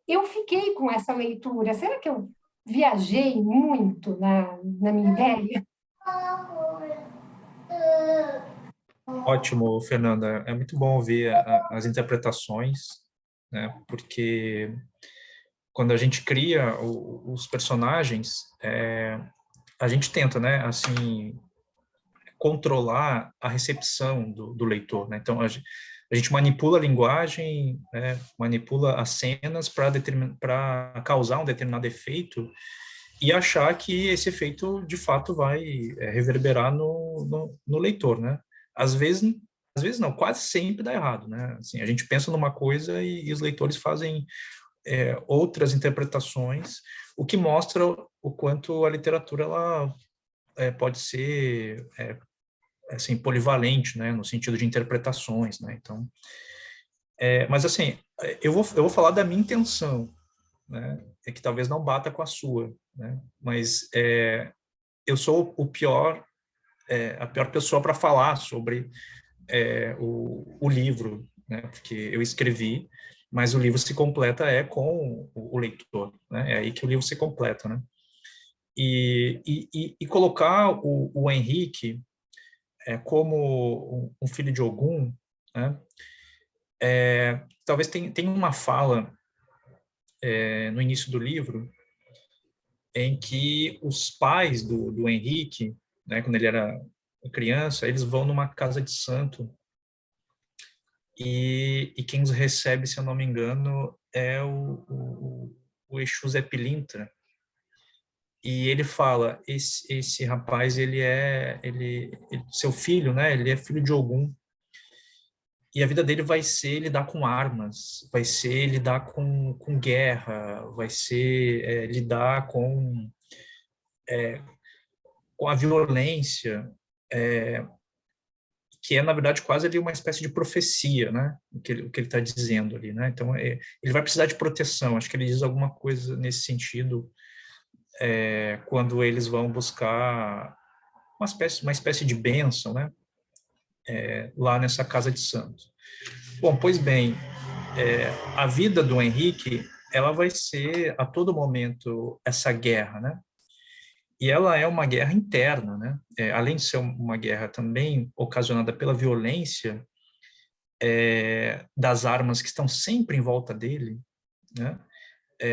Eu fiquei com essa leitura. Será que eu viajei muito na minha ideia? Ótimo, Fernanda. É muito bom ouvir as interpretações, né? Porque quando a gente cria os personagens, a gente tenta, né? Assim, controlar a recepção do leitor, né? Então, a gente manipula a linguagem, né? Manipula as cenas para causar um determinado efeito e achar que esse efeito, de fato, vai reverberar no leitor, né? Às vezes não, quase sempre dá errado, né? Assim, a gente pensa numa coisa e os leitores fazem outras interpretações, o que mostra o quanto a literatura ela pode ser assim polivalente, né, no sentido de interpretações, né? Então, mas assim, eu vou falar da minha intenção, né? É que talvez não bata com a sua, né? Mas eu sou a pior pessoa para falar sobre o livro, né? Porque eu escrevi, mas o livro se completa com o leitor, né? É aí que o livro se completa, né? E colocar o Henrique como um filho de Ogum, né? Talvez tenha uma fala no início do livro em que os pais do Henrique, né, quando ele era criança, eles vão numa casa de santo e quem os recebe, se eu não me engano, é o Exu Zé Pilintra. E ele fala, esse rapaz, seu filho, né, ele é filho de Ogum. e a vida dele vai ser lidar com armas, vai ser lidar com guerra, vai ser lidar com a violência, que é, na verdade, quase ali uma espécie de profecia, né? O que ele está dizendo ali, né? Então, ele vai precisar de proteção. Acho que ele diz alguma coisa nesse sentido quando eles vão buscar uma espécie de bênção, né? Lá nessa casa de santo. Bom, pois bem, a vida do Henrique, ela vai ser a todo momento essa guerra, né? E ela é uma guerra interna, né? Além de ser uma guerra também ocasionada pela violência das armas que estão sempre em volta dele, né?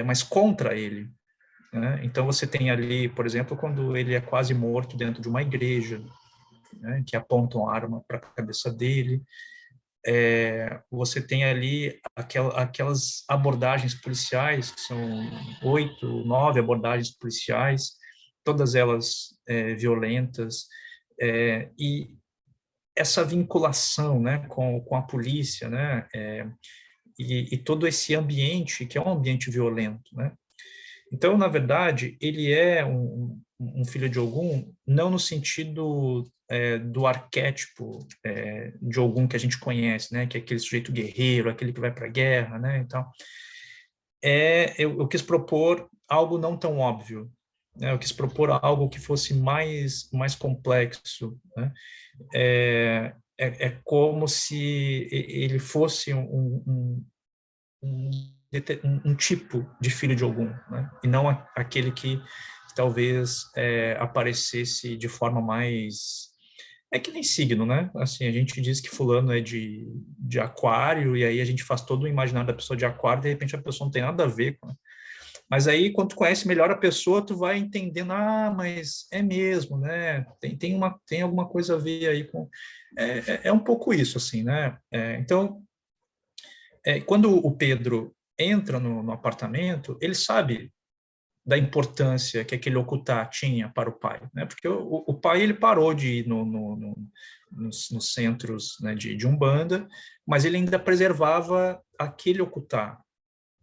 Mas contra ele, né? Então você tem ali, por exemplo, quando ele é quase morto dentro de uma igreja, né? Que apontam a arma para a cabeça dele. Você tem ali aquelas abordagens policiais, que são 8, 9 abordagens policiais, todas elas violentas, e essa vinculação, né, com a polícia, né, e todo esse ambiente, que é um ambiente violento, né. Então, na verdade, ele é um filho de Ogum, não no sentido do arquétipo de Ogum que a gente conhece, né, que é aquele sujeito guerreiro, aquele que vai para a guerra, né, então, eu quis propor algo não tão óbvio, né, eu quis propor algo que fosse mais complexo, né, é como se ele fosse um, um tipo de filho de Ogum, né? E não aquele que talvez aparecesse de forma mais... É que nem signo, né? Assim, a gente diz que fulano é de aquário, e aí a gente faz todo o imaginário da pessoa de aquário, e de repente a pessoa não tem nada a ver com... Mas aí, quando tu conhece melhor a pessoa, tu vai entendendo, mas é mesmo, né? Tem alguma coisa a ver aí com... É um pouco isso, assim, né? Então, quando o Pedro entra no apartamento, ele sabe da importância que aquele ocultar tinha para o pai, né? Porque o pai ele parou de ir nos centros, né, de Umbanda, mas ele ainda preservava aquele ocultar,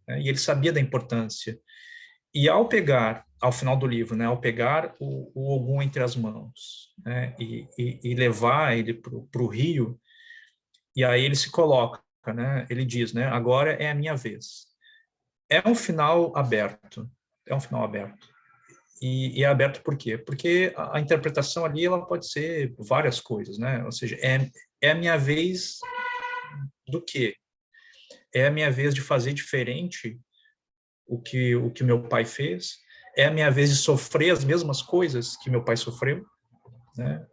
né? E ele sabia da importância. E ao final do livro, né, ao pegar o Ogum entre as mãos, né, e levar ele para o rio, e aí ele se coloca, né, ele diz, né, agora é a minha vez. É um final aberto, é um final aberto. E é aberto por quê? Porque a interpretação ali ela pode ser várias coisas, né? Ou seja, é a minha vez do quê? É a minha vez de fazer diferente o que meu pai fez? É a minha vez de sofrer as mesmas coisas que meu pai sofreu? Né?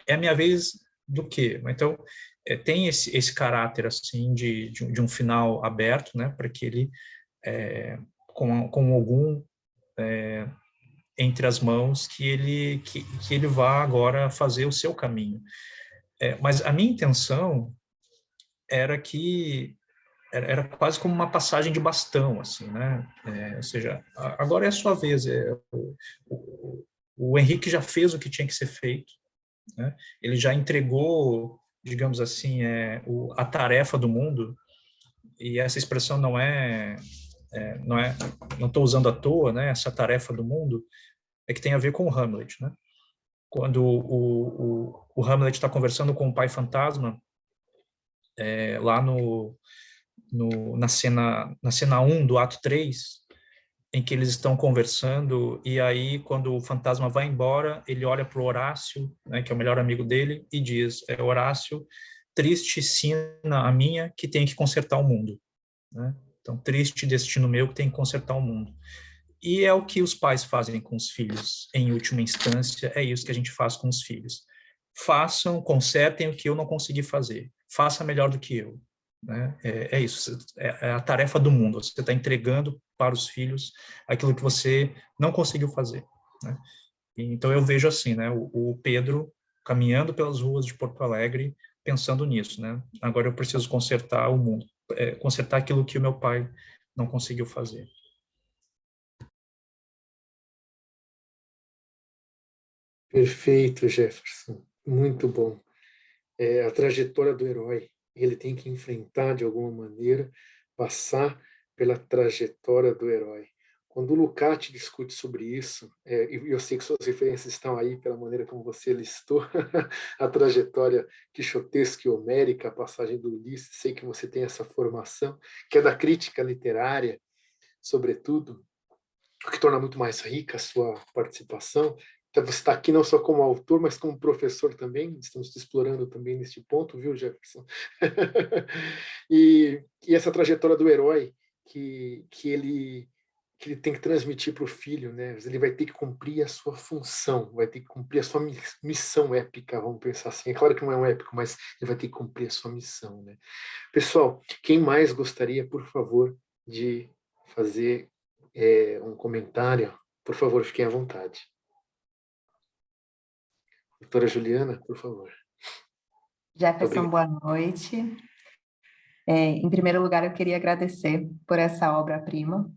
É a minha vez do quê? Então, tem esse caráter, assim, de um final aberto, né? Para que ele, com algum entre as mãos, que ele vá agora fazer o seu caminho. Mas a minha intenção era que era quase como uma passagem de bastão, assim, né? Ou seja, agora é a sua vez. O Henrique já fez o que tinha que ser feito, né? Ele já entregou, digamos assim, a tarefa do mundo. E essa expressão não estou usando à toa, né? Essa tarefa do mundo é que tem a ver com o Hamlet, né? Quando o Hamlet está conversando com o pai fantasma, lá na cena 1 do ato 3, em que eles estão conversando, e aí, quando o fantasma vai embora, ele olha para o Horácio, né, que é o melhor amigo dele, e diz, Horácio, triste sina a minha que tem que consertar o mundo. Né? Então, triste destino meu que tem que consertar o mundo. E é o que os pais fazem com os filhos, em última instância, é isso que a gente faz com os filhos. Façam, consertem o que eu não consegui fazer. Faça melhor do que eu. Né? É isso, é a tarefa do mundo. Você está entregando para os filhos aquilo que você não conseguiu fazer. Né? Então eu vejo assim, né? O Pedro caminhando pelas ruas de Porto Alegre, pensando nisso, né? Agora eu preciso consertar o mundo, consertar aquilo que o meu pai não conseguiu fazer. Perfeito, Jefferson. Muito bom. A trajetória do herói. ele tem que enfrentar de alguma maneira, passar pela trajetória do herói. Quando o Lukács discute sobre isso, e eu sei que suas referências estão aí pela maneira como você listou a trajetória quixotesca e homérica, a passagem do Ulisses, sei que você tem essa formação, que é da crítica literária, sobretudo, o que torna muito mais rica a sua participação. Então, você está aqui não só como autor, mas como professor também, estamos te explorando também neste ponto, viu, Jefferson? E essa trajetória do herói que ele tem que transmitir para o filho, né? Ele vai ter que cumprir a sua função, vai ter que cumprir a sua missão épica, vamos pensar assim. É claro que não é um épico, mas ele vai ter que cumprir a sua missão, né? Pessoal, quem mais gostaria, por favor, de fazer um comentário? Por favor, fiquem à vontade. Doutora Juliana, por favor. Jefferson, boa noite. Em primeiro lugar, eu queria agradecer por essa obra-prima.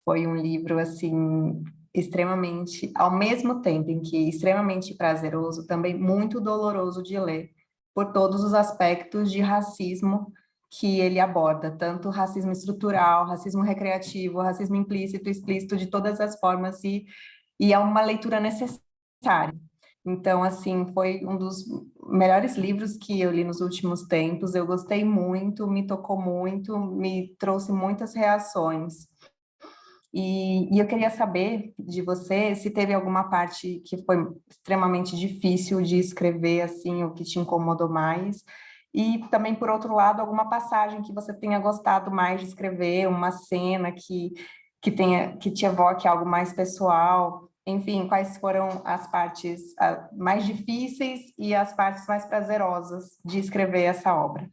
Foi um livro, assim, extremamente, ao mesmo tempo em que extremamente prazeroso, também muito doloroso de ler, por todos os aspectos de racismo que ele aborda, tanto racismo estrutural, racismo recreativo, racismo implícito, explícito, de todas as formas, e é uma leitura necessária. Então, assim, foi um dos melhores livros que eu li nos últimos tempos. Eu gostei muito, me tocou muito, me trouxe muitas reações. E eu queria saber de você se teve alguma parte que foi extremamente difícil de escrever, assim, o que te incomodou mais. E também, por outro lado, alguma passagem que você tenha gostado mais de escrever, uma cena que te evoque algo mais pessoal. Enfim, quais foram as partes mais difíceis e as partes mais prazerosas de escrever essa obra?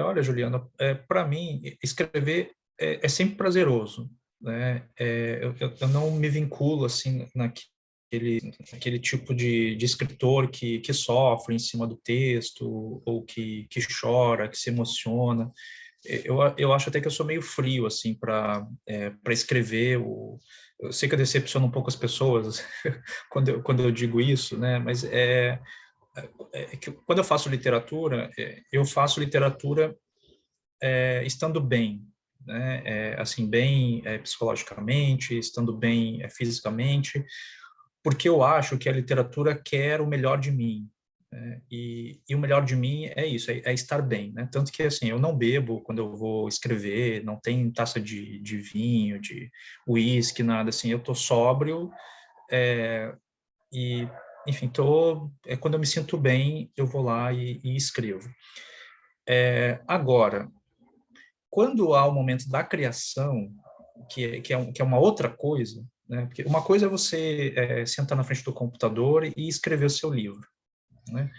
Olha, Juliana, para mim, escrever é sempre prazeroso, né? Eu não me vinculo, assim, naquele tipo de escritor que sofre em cima do texto, ou que chora, que se emociona. Eu acho até que eu sou meio frio, assim, para escrever. Eu sei que eu decepciono um pouco as pessoas quando eu digo isso, né? Mas que quando eu faço literatura, eu faço literatura estando bem, né? Assim, bem psicologicamente, estando bem fisicamente, porque eu acho que a literatura quer o melhor de mim, né? E o melhor de mim é isso, é estar bem, né? Tanto que, assim, eu não bebo quando eu vou escrever, não tem taça de vinho, de uísque, nada assim, eu tô sóbrio, e, enfim, quando eu me sinto bem, eu vou lá e escrevo. Agora, quando há o momento da criação, que é uma outra coisa, né? Porque uma coisa é você sentar na frente do computador e escrever o seu livro, né?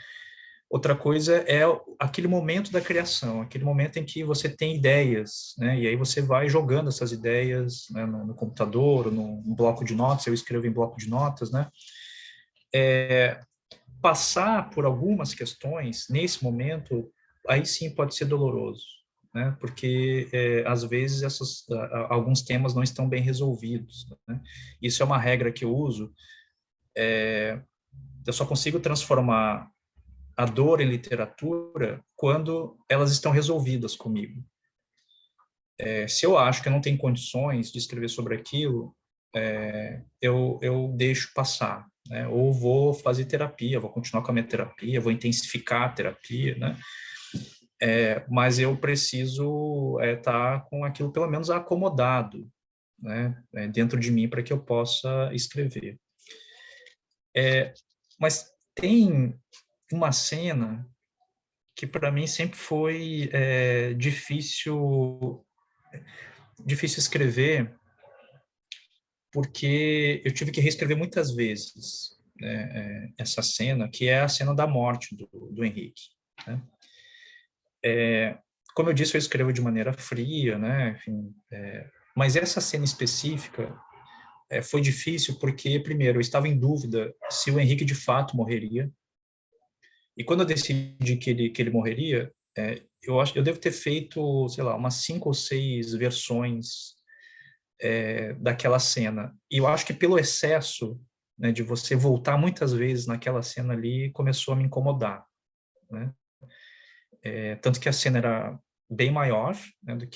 Outra coisa é aquele momento da criação, aquele momento em que você tem ideias, né? E aí você vai jogando essas ideias, né, no computador, no bloco de notas. Eu escrevo em bloco de notas, né? Passar por algumas questões nesse momento, aí sim pode ser doloroso, né? Porque às vezes alguns temas não estão bem resolvidos, né? Isso é uma regra que eu uso. Eu só consigo transformar a dor em literatura quando elas estão resolvidas comigo. Se eu acho que eu não tenho condições de escrever sobre aquilo, eu deixo passar, né? Ou vou fazer terapia, vou continuar com a minha terapia, vou intensificar a terapia, né? Mas eu preciso estar com aquilo pelo menos acomodado, né? Dentro de mim, para que eu possa escrever. Mas tem uma cena que para mim sempre foi difícil escrever, porque eu tive que reescrever muitas vezes, né, essa cena, que é a cena da morte do Henrique, né? Como eu disse, eu escrevo de maneira fria, né? Enfim, mas essa cena específica foi difícil porque, primeiro, eu estava em dúvida se o Henrique de fato morreria, e quando eu decidi que ele morreria, eu devo ter feito, sei lá, umas 5 ou 6 versões daquela cena. E eu acho que pelo excesso né, de você voltar muitas vezes naquela cena ali, começou a me incomodar, né? Tanto que a cena era bem maior, né, do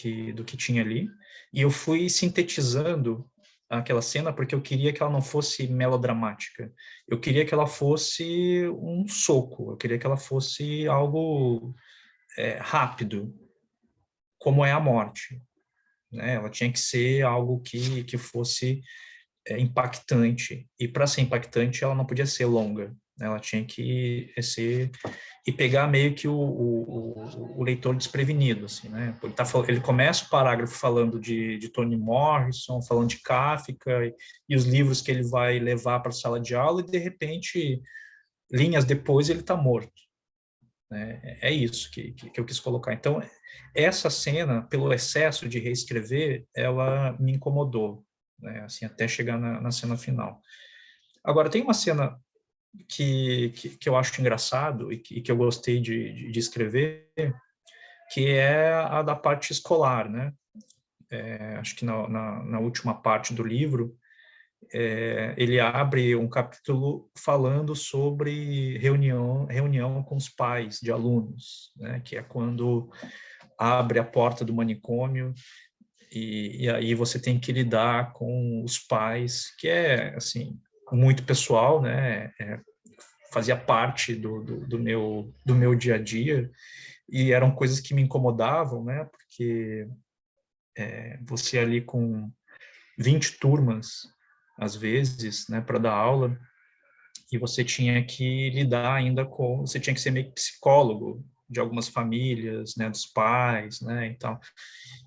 que tinha ali, e eu fui sintetizando aquela cena porque eu queria que ela não fosse melodramática, eu queria que ela fosse um soco, eu queria que ela fosse algo rápido, como é a morte, né? Ela tinha que ser algo que fosse impactante, e para ser impactante ela não podia ser longa, né? Ela tinha que ser e pegar meio que o leitor desprevenido, assim, né? Ele começa o parágrafo falando de Toni Morrison, falando de Kafka e os livros que ele vai levar para a sala de aula, e de repente, linhas depois, ele está morto, né? É isso que eu quis colocar. Então, essa cena, pelo excesso de reescrever, ela me incomodou, né? Assim, até chegar na cena final. Agora, tem uma cena que eu acho engraçado e que eu gostei de escrever, que é a da parte escolar, né? Acho que na última parte do livro, ele abre um capítulo falando sobre reunião com os pais de alunos, né? Que é quando abre a porta do manicômio e aí você tem que lidar com os pais, que é, assim, muito pessoal, né? Fazia parte do meu dia a dia, e eram coisas que me incomodavam, né? Porque você ali com 20 turmas, às vezes, né, para dar aula, e você tinha que lidar ainda você tinha que ser meio que psicólogo de algumas famílias, né, dos pais, né, e tal.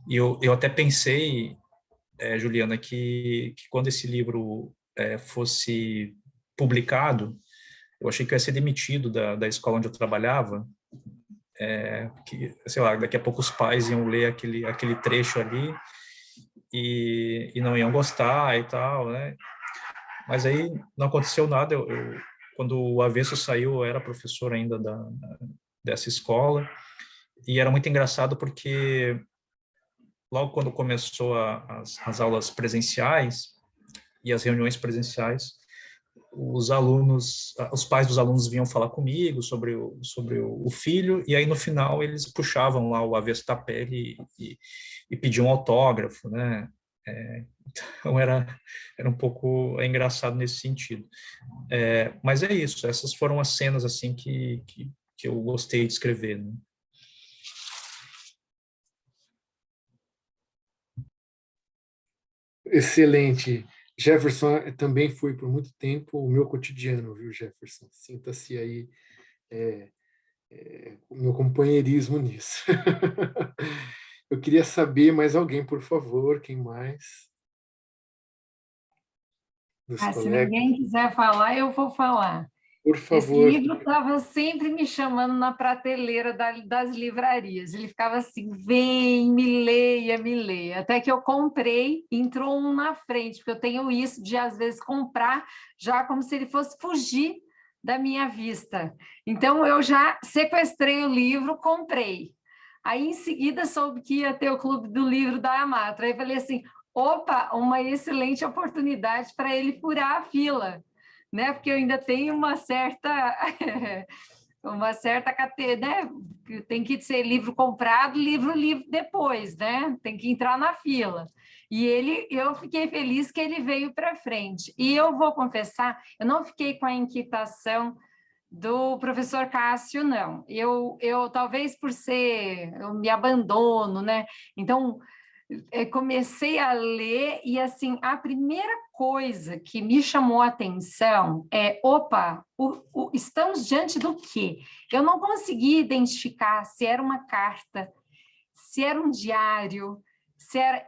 E eu até pensei, Juliana, que quando esse livro fosse publicado, eu achei que eu ia ser demitido da escola onde eu trabalhava, que, sei lá, daqui a pouco os pais iam ler aquele trecho ali e não iam gostar e tal, né? Mas aí não aconteceu nada. Quando o Avesso saiu, eu era professor ainda dessa escola, e era muito engraçado porque logo quando começou as aulas presenciais e as reuniões presenciais, os pais dos alunos vinham falar comigo sobre o filho, e aí no final eles puxavam lá o avesso da pele e pediam autógrafo, né? Então era um pouco engraçado nesse sentido. Mas é isso, essas foram as cenas assim que eu gostei de escrever, né? Excelente. Jefferson, também foi por muito tempo o meu cotidiano, viu, Jefferson? Sinta-se aí o meu companheirismo nisso. Eu queria saber mais alguém, por favor, quem mais? Dos Se colegas, ninguém quiser falar, eu vou falar. por Esse favor. livro estava sempre me chamando na prateleira das livrarias. Ele ficava assim, vem, me leia, me leia. Até que eu comprei, entrou um na frente, porque eu tenho isso de, às vezes, comprar já como se ele fosse fugir da minha vista. Então, eu já sequestrei o livro, comprei. Aí, em seguida, soube que ia ter o Clube do Livro da Amatra. Aí falei assim, opa, uma excelente oportunidade para ele furar a fila, né? Porque eu ainda tenho uma certa né? Tem que ser livro comprado, livro depois, né? Tem que entrar na fila. E eu fiquei feliz que ele veio para frente. E eu vou confessar, eu não fiquei com a inquietação do professor Cássio, não. Eu talvez eu me abandono, né? Então, comecei a ler e, assim, a primeira coisa que me chamou a atenção opa, estamos diante do quê? Eu não consegui identificar se era uma carta, se era um diário,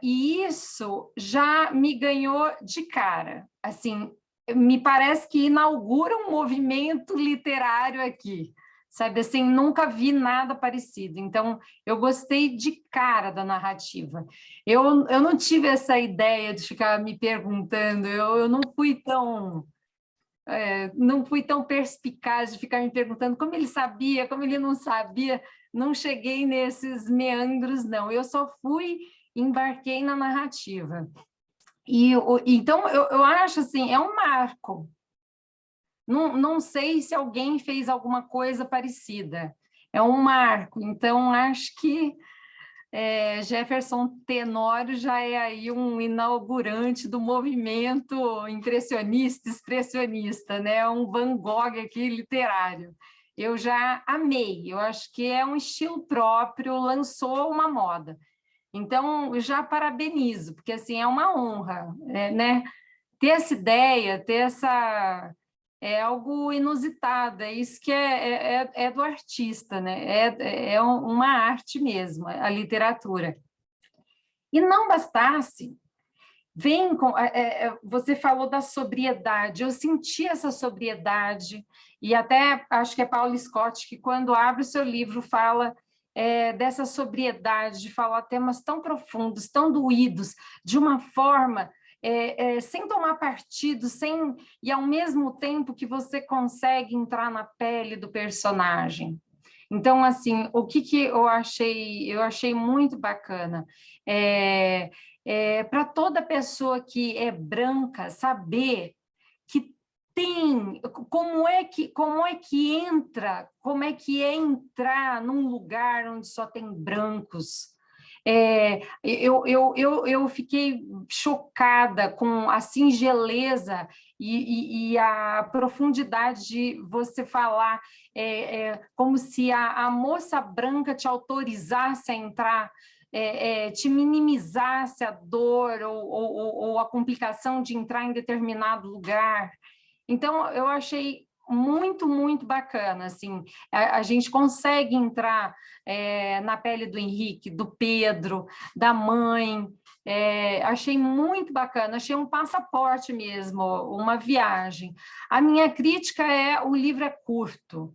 e isso já me ganhou de cara. Assim, me parece que inaugura um movimento literário aqui, sabe? Assim, nunca vi nada parecido. Então, eu gostei de cara da narrativa. Eu não tive essa ideia de ficar me perguntando, eu não fui tão perspicaz de ficar me perguntando como ele sabia, como ele não sabia, não cheguei nesses meandros, não. Eu só embarquei na narrativa. Então, eu acho assim, é um marco, não sei se alguém fez alguma coisa parecida. É um marco. Então, acho que Jefferson Tenório já é aí um inaugurante do movimento impressionista, expressionista, né? Um Van Gogh aqui literário. Eu já amei, eu acho que é um estilo próprio, lançou uma moda. Então, eu já parabenizo, porque assim, é uma honra, né? Ter essa ideia, ter essa... É algo inusitado, é isso que é do artista, né? É uma arte mesmo, a literatura. E não bastasse, vem com... você falou da sobriedade, eu senti essa sobriedade, e até acho que é Paulo Scott, que quando abre o seu livro fala dessa sobriedade, de falar temas tão profundos, tão doídos, de uma forma... sem tomar partido, e ao mesmo tempo que você consegue entrar na pele do personagem. Então, assim, o que eu achei? Eu achei muito bacana. Para toda pessoa que é branca saber que tem, como é que entra, como é que é entrar num lugar onde só tem brancos. Eu fiquei chocada com a singeleza e a profundidade de você falar como se a moça branca te autorizasse a entrar, te minimizasse a dor ou a complicação de entrar em determinado lugar. Então, eu achei muito, muito bacana, assim, a gente consegue entrar na pele do Henrique, do Pedro, da mãe, achei muito bacana, achei um passaporte mesmo, uma viagem. A minha crítica o livro é curto,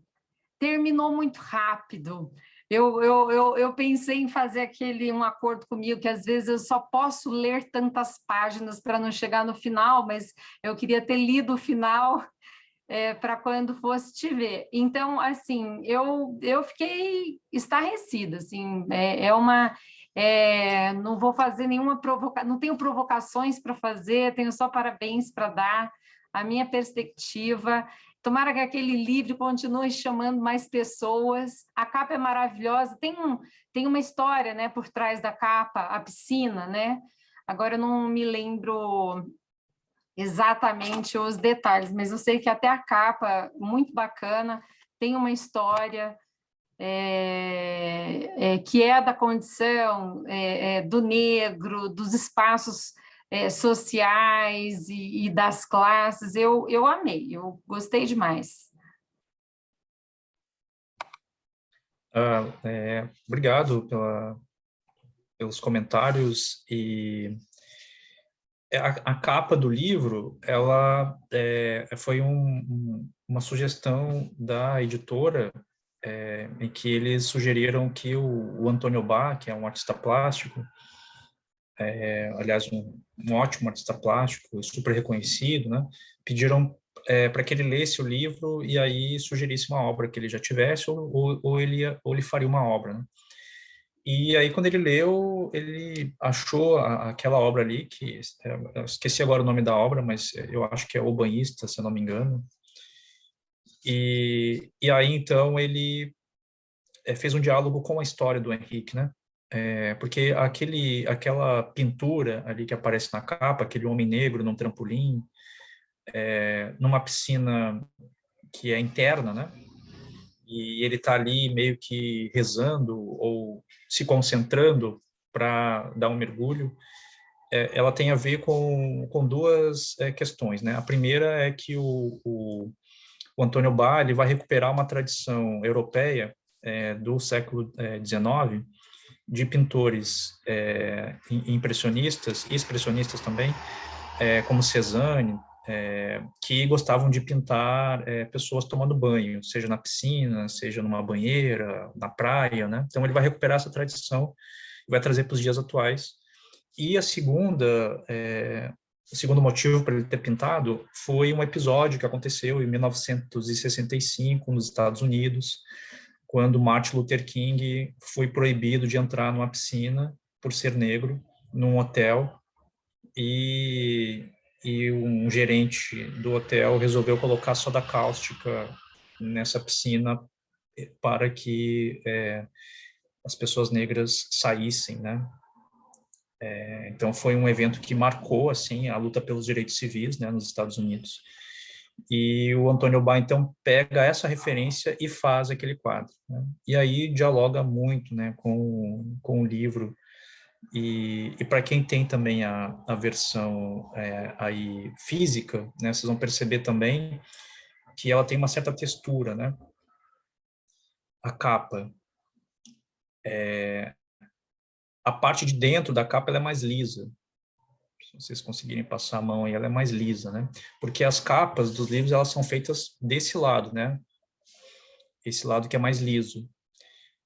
terminou muito rápido. Eu pensei em fazer um acordo comigo, que às vezes eu só posso ler tantas páginas para não chegar no final, mas eu queria ter lido o final para quando fosse te ver. Então, assim, eu fiquei estarrecida, assim, não vou fazer nenhuma provocação, não tenho provocações para fazer, tenho só parabéns para dar, a minha perspectiva. Tomara que aquele livro continue chamando mais pessoas. A capa é maravilhosa, tem uma história, né, por trás da capa, a piscina, né? Agora eu não me lembro exatamente os detalhes, mas eu sei que até a capa, muito bacana, tem uma história que é da condição do negro, dos espaços sociais e das classes. Eu amei, eu gostei demais. Obrigado pelos comentários. E a capa do livro, ela foi uma sugestão da editora, em que eles sugeriram que o Antônio Bá, que é um artista plástico, aliás, um ótimo artista plástico, super reconhecido, né? Pediram para que ele lesse o livro e aí sugerisse uma obra que ele já tivesse, ou ele faria uma obra, né? E aí, quando ele leu, ele achou aquela obra ali, que eu esqueci agora o nome da obra, mas eu acho que é O Banhista, se eu não me engano. E aí, então, ele fez um diálogo com a história do Henrique, né? Porque aquela pintura ali que aparece na capa, aquele homem negro num trampolim, numa piscina que é interna, né? E ele está ali meio que rezando ou se concentrando para dar um mergulho. Ela tem a ver com duas questões, né? A primeira é que o Antônio Bá ele vai recuperar uma tradição europeia do século XIX, de pintores impressionistas e expressionistas também, como Cézanne, que gostavam de pintar pessoas tomando banho, seja na piscina, seja numa banheira, na praia, né? Então ele vai recuperar essa tradição e vai trazer para os dias atuais. E o segundo motivo para ele ter pintado foi um episódio que aconteceu em 1965 nos Estados Unidos, quando Martin Luther King foi proibido de entrar numa piscina por ser negro, num hotel, e e um gerente do hotel resolveu colocar soda cáustica nessa piscina para que as pessoas negras saíssem, né? Então foi um evento que marcou assim a luta pelos direitos civis, né, nos Estados Unidos. E o Antônio Bá então pega essa referência e faz aquele quadro, né? E aí dialoga muito, né, com o livro. E para quem tem também a versão aí física, né, vocês vão perceber também que ela tem uma certa textura, né? A capa, a parte de dentro da capa ela é mais lisa. Se vocês conseguirem passar a mão aí, ela é mais lisa, né? Porque as capas dos livros, elas são feitas desse lado, né? Esse lado que é mais liso.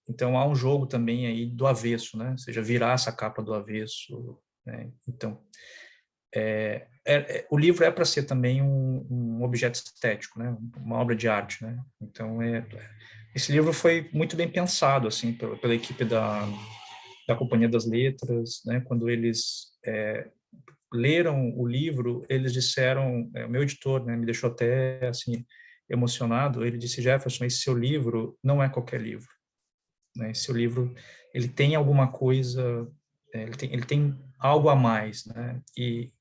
Então, há um jogo também aí do avesso, né? Ou seja, virar essa capa do avesso, né? Então, o livro é para ser também um objeto estético, né? Uma obra de arte, né? Então, esse livro foi muito bem pensado, assim, pela equipe da Companhia das Letras, né? Quando eles leram o livro, eles disseram, o meu editor, né, me deixou até assim emocionado. Ele disse: Jefferson, esse seu livro não é qualquer livro, né? Esse seu livro, ele tem alguma coisa, ele tem algo a mais, né? E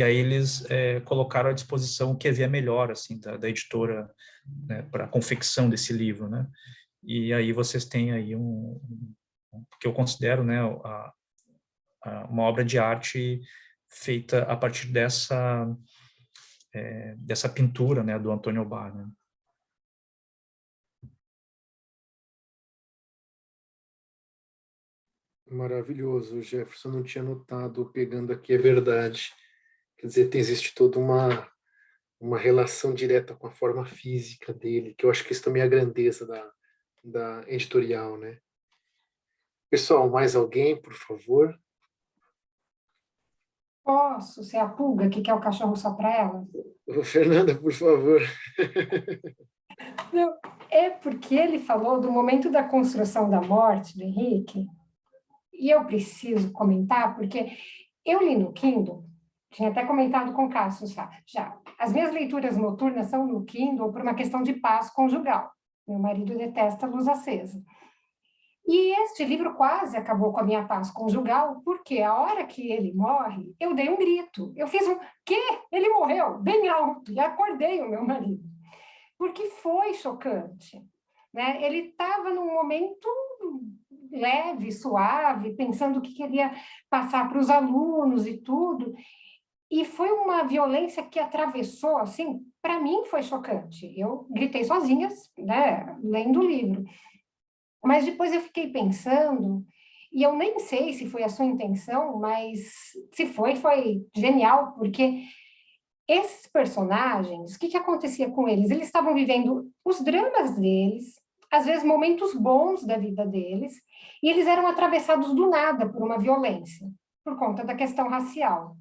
aí eles colocaram à disposição o que havia melhor assim da editora, né, para a confecção desse livro, né? E aí vocês têm aí que eu considero, né, uma obra de arte feita a partir dessa pintura, né, do Antônio Bá, né? Maravilhoso, Jefferson, não tinha notado, pegando aqui, é verdade. Quer dizer, existe toda uma relação direta com a forma física dele, que eu acho que isso também é a grandeza da editorial, né? Pessoal, mais alguém, por favor? Posso ser a pulga que quer o cachorro só para ela? Fernanda, por favor. Não, é porque ele falou do momento da construção da morte do Henrique, e eu preciso comentar, porque eu li no Kindle, tinha até comentado com o Cássio já. As minhas leituras noturnas são no Kindle por uma questão de paz conjugal. Meu marido detesta luz acesa. E este livro quase acabou com a minha paz conjugal, porque a hora que ele morre, eu dei um grito. Eu fiz quê? Ele morreu? Bem alto. E acordei o meu marido. Porque foi chocante, né? Ele estava num momento leve, suave, pensando o que queria passar para os alunos e tudo, e foi uma violência que atravessou, assim, para mim foi chocante. Eu gritei sozinha, né, lendo o livro. Mas depois eu fiquei pensando, e eu nem sei se foi a sua intenção, mas se foi, foi genial, porque esses personagens, o que acontecia com eles? Eles estavam vivendo os dramas deles, às vezes momentos bons da vida deles, e eles eram atravessados do nada por uma violência, por conta da questão racial.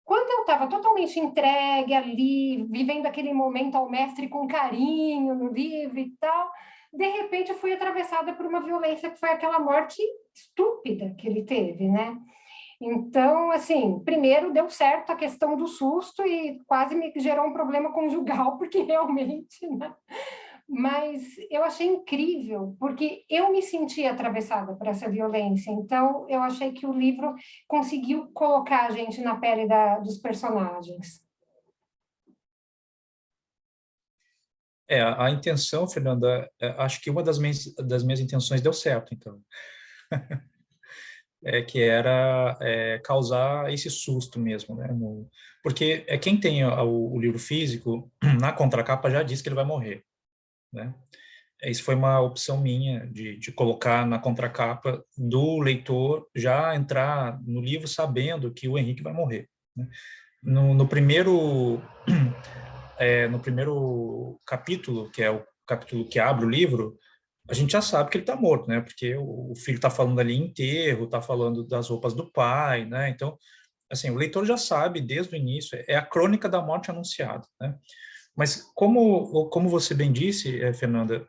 Quando eu estava totalmente entregue ali, vivendo aquele momento ao mestre com carinho no livro e tal, de repente eu fui atravessada por uma violência que foi aquela morte estúpida que ele teve, né? Então, assim, primeiro deu certo a questão do susto e quase me gerou um problema conjugal, porque realmente, né? Mas eu achei incrível, porque eu me senti atravessada por essa violência, então eu achei que o livro conseguiu colocar a gente na pele dos personagens. A intenção, Fernanda, acho que uma das minhas intenções deu certo, então. Que era causar esse susto mesmo, né? Porque quem tem o livro físico, na contracapa já diz que ele vai morrer, né? Isso foi uma opção minha de colocar na contracapa do leitor já entrar no livro sabendo que o Henrique vai morrer, né? No primeiro capítulo, que é o capítulo que abre o livro, a gente já sabe que ele está morto, né? Porque o filho está falando ali em enterro, está falando das roupas do pai, né? Então, assim, o leitor já sabe desde o início, é a crônica da morte anunciada, né? Mas como você bem disse, Fernanda,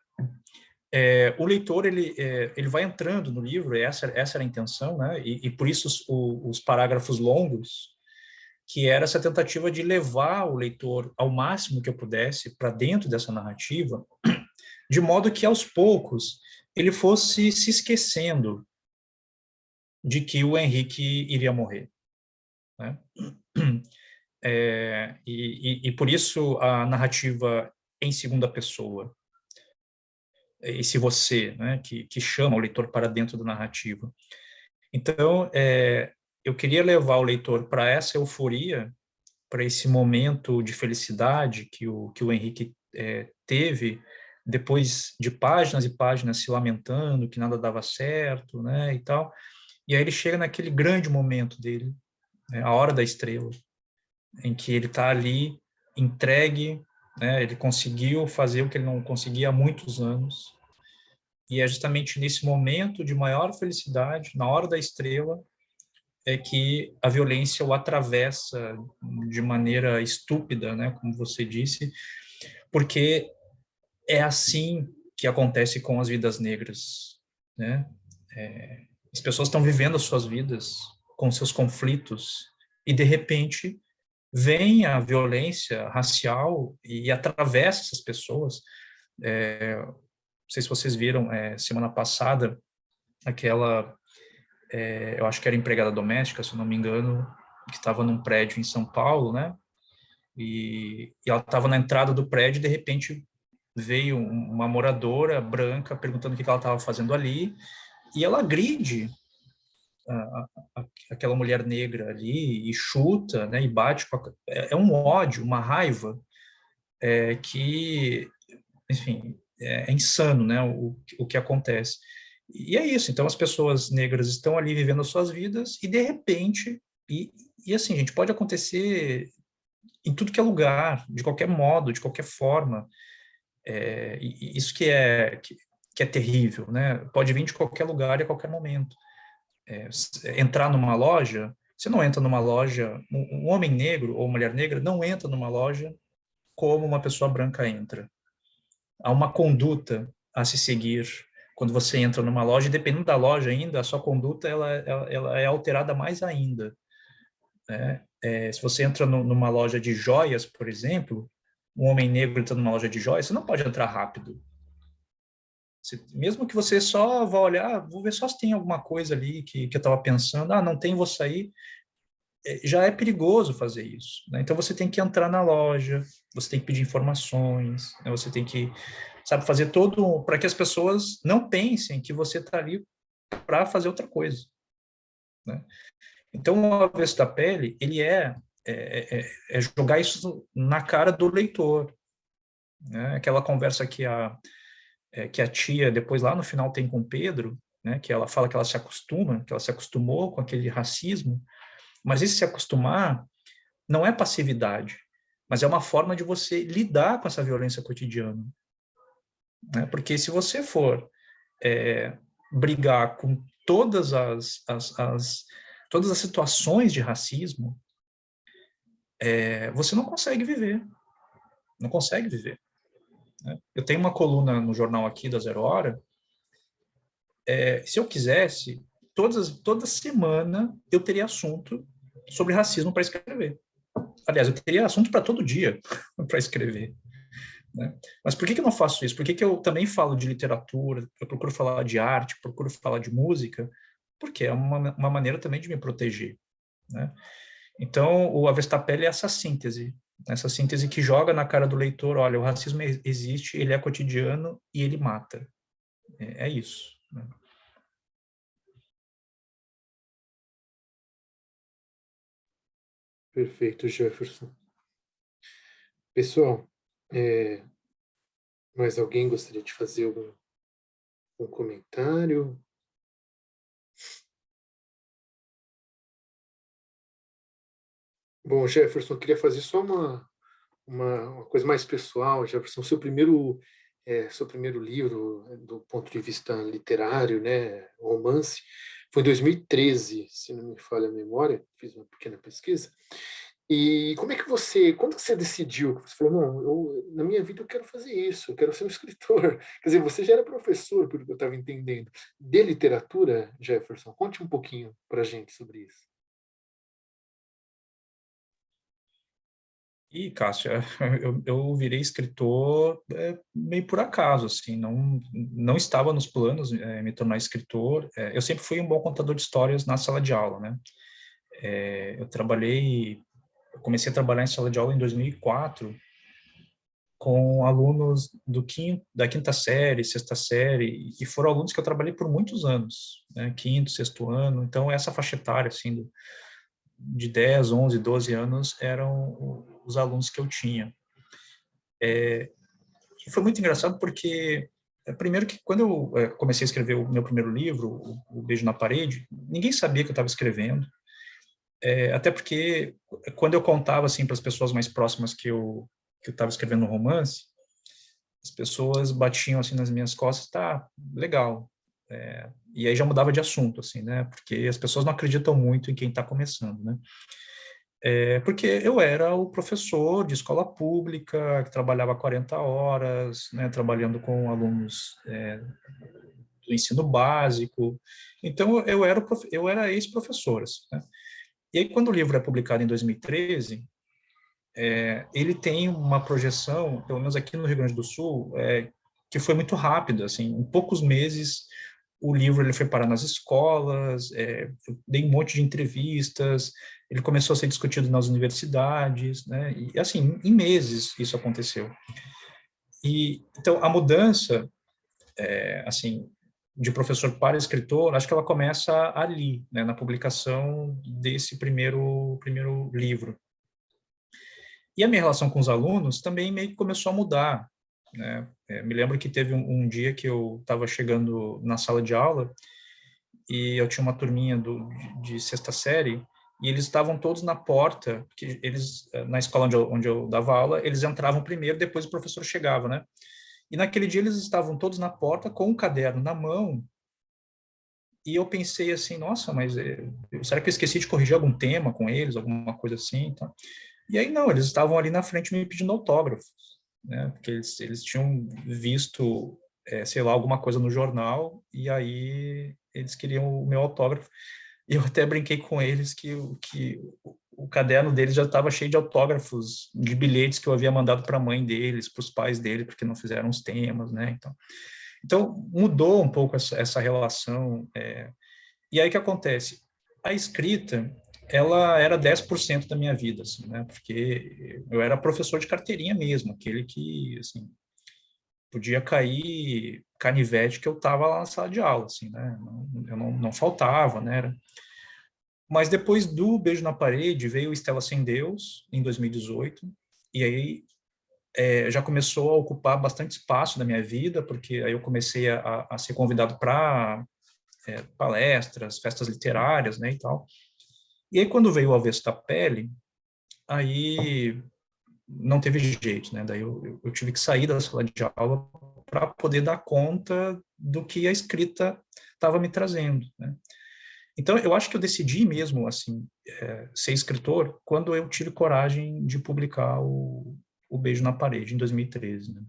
o leitor ele vai entrando no livro, essa era a intenção, né? E por isso os parágrafos longos que era essa tentativa de levar o leitor ao máximo que eu pudesse para dentro dessa narrativa, de modo que, aos poucos, ele fosse se esquecendo de que o Henrique iria morrer, né? E por isso a narrativa em segunda pessoa, esse você, né, que chama o leitor para dentro da narrativa. Então, eu queria levar o leitor para essa euforia, para esse momento de felicidade que o Henrique teve, depois de páginas e páginas se lamentando que nada dava certo, né, e tal. E aí ele chega naquele grande momento dele, né, a hora da estrela, em que ele está ali entregue, né, ele conseguiu fazer o que ele não conseguia há muitos anos, e é justamente nesse momento de maior felicidade, na hora da estrela, é que a violência o atravessa de maneira estúpida, né, como você disse, porque é assim que acontece com as vidas negras, né? As pessoas estão vivendo as suas vidas com seus conflitos e, de repente, vem a violência racial e atravessa essas pessoas. Não sei se vocês viram, semana passada, aquela, eu acho que era empregada doméstica, se eu não me engano, que estava num prédio em São Paulo, né? E ela estava na entrada do prédio e, de repente, veio uma moradora branca perguntando o que ela estava fazendo ali, e ela agride aquela mulher negra ali e chuta, né, e bate é um ódio, uma raiva que, enfim, é insano, né, o que acontece. E é isso. Então as pessoas negras estão ali vivendo as suas vidas e, de repente, e assim, gente, pode acontecer em tudo que é lugar, de qualquer modo, de qualquer forma. Isso que é terrível, né? Pode vir de qualquer lugar e a qualquer momento. Entrar numa loja, você não entra numa loja, um homem negro ou mulher negra não entra numa loja como uma pessoa branca entra. Há uma conduta a se seguir quando você entra numa loja, e dependendo da loja ainda, a sua conduta ela é alterada mais ainda, né? Se você entra numa loja de joias, por exemplo, um homem negro entra numa loja de joias, você não pode entrar rápido. Mesmo que você só vá olhar, vou ver só se tem alguma coisa ali que eu estava pensando, não tem, vou sair, já é perigoso fazer isso, né? Então você tem que entrar na loja, você tem que pedir informações, né? Você tem que, sabe, fazer todo, para que as pessoas não pensem que você está ali para fazer outra coisa, né? Então o avesso da pele, ele é jogar isso na cara do leitor, né? Aquela conversa que a tia, depois lá no final tem com o Pedro, né, que ela fala que ela se acostuma, que ela se acostumou com aquele racismo, mas esse se acostumar não é passividade, mas é uma forma de você lidar com essa violência cotidiana, né? Porque se você for brigar com todas todas as situações de racismo, você não consegue viver, não consegue viver, né? Eu tenho uma coluna no jornal aqui da Zero Hora. Se eu quisesse, toda semana eu teria assunto sobre racismo para escrever. Aliás, eu teria assunto para todo dia para escrever, né? Mas por que eu não faço isso? Por que eu também falo de literatura, eu procuro falar de arte, procuro falar de música? Porque é uma maneira também de me proteger, né? Então, o Avestapelli é essa síntese que joga na cara do leitor, olha, o racismo existe, ele é cotidiano e ele mata. É isso, né? Perfeito, Jefferson. Pessoal, mais alguém gostaria de fazer algum comentário? Bom, Jefferson, eu queria fazer só uma coisa mais pessoal. Jefferson, seu primeiro livro, do ponto de vista literário, né, romance, foi em 2013, se não me falha a memória, fiz uma pequena pesquisa. E como é que quando você decidiu, você falou, não, na minha vida eu quero fazer isso, eu quero ser um escritor. Quer dizer, você já era professor, pelo que eu estava entendendo, de literatura, Jefferson. Conte um pouquinho para a gente sobre isso. E, Cássia, eu virei escritor meio por acaso, assim, não estava nos planos me tornar escritor. Eu sempre fui um bom contador de histórias na sala de aula, né? Eu comecei a trabalhar em sala de aula em 2004, com alunos da quinta série, sexta série, e foram alunos que eu trabalhei por muitos anos, né? Quinto, sexto ano. Então, essa faixa etária, assim, de 10, 11, 12 anos eram os alunos que eu tinha. E foi muito engraçado porque, primeiro que quando eu comecei a escrever o meu primeiro livro, o Beijo na Parede, ninguém sabia que eu estava escrevendo, até porque quando eu contava assim para as pessoas mais próximas que eu estava escrevendo um romance, as pessoas batiam assim nas minhas costas, tá, legal. E aí já mudava de assunto, assim, né? Porque as pessoas não acreditam muito em quem está começando, né? Porque eu era o professor de escola pública, que trabalhava 40 horas, né, trabalhando com alunos do ensino básico. Então, eu era ex-professor. Assim, né? E aí, quando o livro é publicado em 2013, ele tem uma projeção, pelo menos aqui no Rio Grande do Sul, que foi muito rápida. Assim, em poucos meses, o livro ele foi parar nas escolas, eu dei um monte de entrevistas, ele começou a ser discutido nas universidades, né? E assim, em meses isso aconteceu. E então a mudança, assim, de professor para escritor, acho que ela começa ali, né, na publicação desse primeiro livro. E a minha relação com os alunos também meio que começou a mudar, né? Me lembro que teve um dia que eu estava chegando na sala de aula e eu tinha uma turminha de sexta série, e eles estavam todos na porta, que eles, na escola onde eu dava aula, eles entravam primeiro, depois o professor chegava, né? E naquele dia eles estavam todos na porta com um caderno na mão, e eu pensei assim, nossa, mas será que eu esqueci de corrigir algum tema com eles, alguma coisa assim? Então, e aí não, eles estavam ali na frente me pedindo autógrafo, né? Porque eles tinham visto, sei lá, alguma coisa no jornal, e aí eles queriam o meu autógrafo. E eu até brinquei com eles que o caderno deles já estava cheio de autógrafos, de bilhetes que eu havia mandado para a mãe deles, para os pais deles, porque não fizeram os temas, né? Então mudou um pouco essa relação. E aí o que acontece? A escrita, ela era 10% da minha vida, assim, né? Porque eu era professor de carteirinha mesmo, aquele que, assim, podia cair canivete que eu estava lá na sala de aula, assim, né? Eu não faltava, né? Mas depois do Beijo na Parede veio Estela Sem Deus, em 2018, e aí já começou a ocupar bastante espaço da minha vida, porque aí eu comecei a ser convidado para palestras, festas literárias, né, e tal. E aí quando veio o Avesso da Pele, aí não teve jeito, né? Daí eu tive que sair da sala de aula para poder dar conta do que a escrita estava me trazendo, né? Então, eu acho que eu decidi mesmo, assim, ser escritor quando eu tive coragem de publicar o Beijo na Parede, em 2013, né?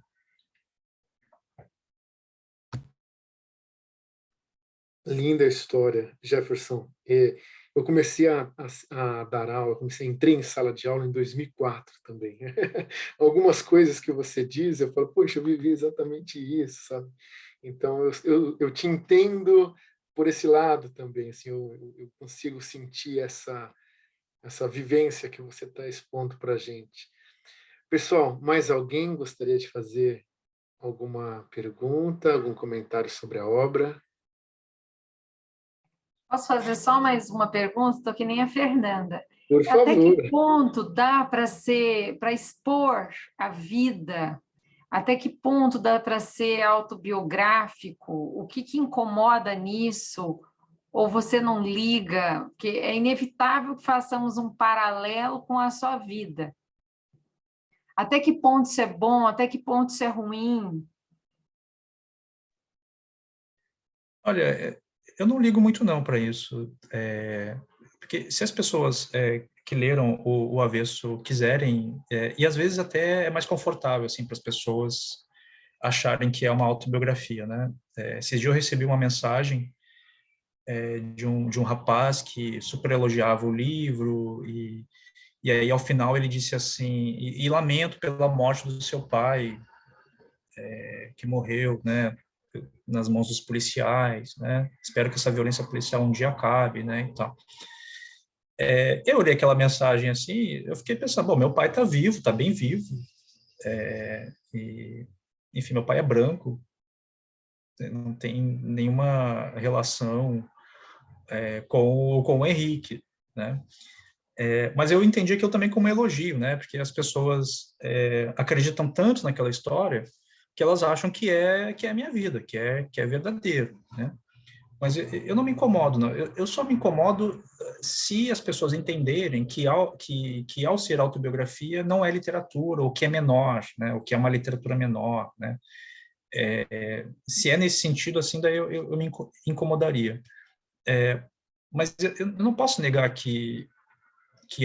Linda história, Jefferson. Eu comecei a dar aula, entrei em sala de aula em 2004 também. Algumas coisas que você diz, eu falo, poxa, eu vivi exatamente isso, sabe? Então, eu te entendo por esse lado também, assim, eu consigo sentir essa vivência que você está expondo para a gente. Pessoal, mais alguém gostaria de fazer alguma pergunta, algum comentário sobre a obra? Posso fazer só mais uma pergunta? Estou que nem a Fernanda. Por Até favor. que ponto dá para expor a vida? Até que ponto dá para ser autobiográfico? O que incomoda nisso? Ou você não liga? Porque é inevitável que façamos um paralelo com a sua vida. Até que ponto isso é bom? Até que ponto isso é ruim? Olha, eu não ligo muito não para isso, porque se as pessoas que leram o Avesso quiserem, e às vezes até é mais confortável assim para as pessoas acharem que é uma autobiografia, né? Esses dias eu recebi uma mensagem de um rapaz que super elogiava o livro E aí, ao final, ele disse assim, e lamento pela morte do seu pai, que morreu, né, nas mãos dos policiais, né, espero que essa violência policial um dia acabe, né, e tal. Eu olhei aquela mensagem assim, eu fiquei pensando, bom, meu pai está vivo, está bem vivo, e, enfim, meu pai é branco, não tem nenhuma relação com o Henrique, né? Mas eu entendi aquilo também como um elogio, né? Porque as pessoas acreditam tanto naquela história que elas acham que é a minha vida, que é verdadeiro, né? Mas eu não me incomodo, não. Eu só me incomodo se as pessoas entenderem que ao ser autobiografia não é literatura, ou que é menor, né? Ou que é uma literatura menor, né? Se é nesse sentido, assim, daí eu me incomodaria. Mas eu não posso negar que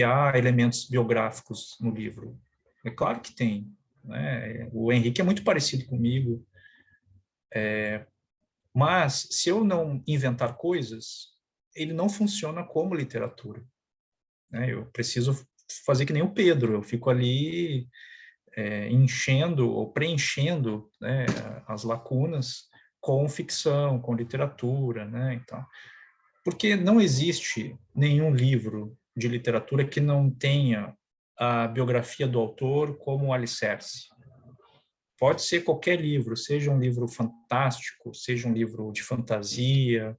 há elementos biográficos no livro. É claro que tem, né? O Henrique é muito parecido comigo, mas se eu não inventar coisas, ele não funciona como literatura, né? Eu preciso fazer que nem o Pedro, eu fico ali enchendo ou preenchendo, né, as lacunas com ficção, com literatura, né? Então, porque não existe nenhum livro de literatura que não tenha a biografia do autor como alicerce. Pode ser qualquer livro, seja um livro fantástico, seja um livro de fantasia,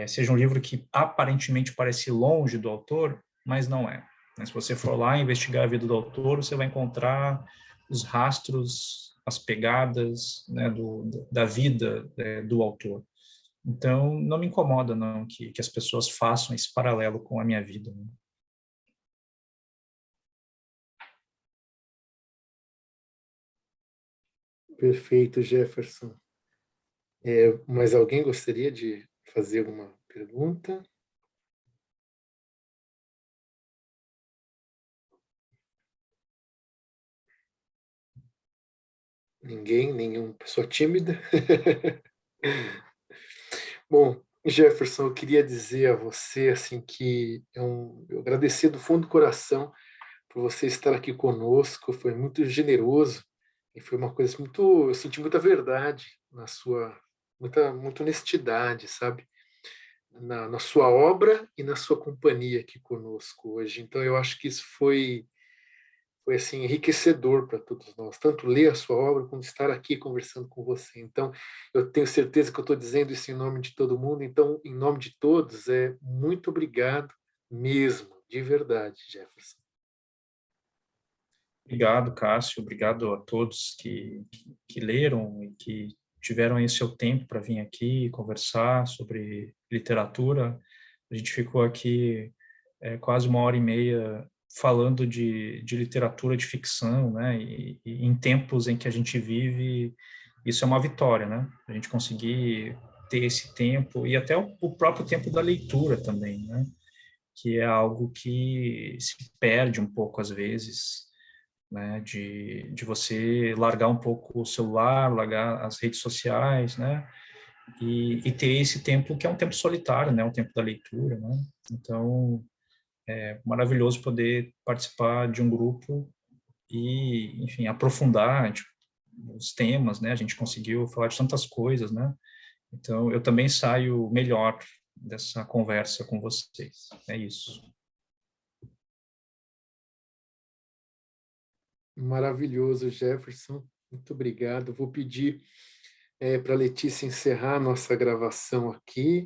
seja um livro que aparentemente parece longe do autor, mas não é. Se você for lá investigar a vida do autor, você vai encontrar os rastros, as pegadas, né, da vida do autor. Então, não me incomoda, não, que as pessoas façam esse paralelo com a minha vida, né? Perfeito, Jefferson. Mas alguém gostaria de fazer alguma pergunta? Ninguém? Nenhuma pessoa tímida? Bom, Jefferson, eu queria dizer a você assim que eu agradecer do fundo do coração por você estar aqui conosco, foi muito generoso e foi uma coisa muito, eu senti muita verdade na sua, muita honestidade, sabe? Na sua obra e na sua companhia aqui conosco hoje. Então eu acho que isso foi assim enriquecedor para todos nós, tanto ler a sua obra como estar aqui conversando com você. Então, eu tenho certeza que eu estou dizendo isso em nome de todo mundo. Então, em nome de todos, muito obrigado mesmo, de verdade, Jefferson. Obrigado, Cássio, obrigado a todos que leram e que tiveram aí seu tempo para vir aqui conversar sobre literatura. A gente ficou aqui quase 1h30 falando de literatura de ficção, né? E em tempos em que a gente vive, isso é uma vitória, né? A gente conseguir ter esse tempo e até o próprio tempo da leitura também, né? Que é algo que se perde um pouco às vezes, né, de você largar um pouco o celular, largar as redes sociais, né, e ter esse tempo que é um tempo solitário, né, um tempo da leitura, né. Então, é maravilhoso poder participar de um grupo e, enfim, aprofundar tipo, os temas, né, a gente conseguiu falar de tantas coisas, né. Então, eu também saio melhor dessa conversa com vocês. É isso. Maravilhoso, Jefferson. Muito obrigado. Vou pedir para a Letícia encerrar a nossa gravação aqui.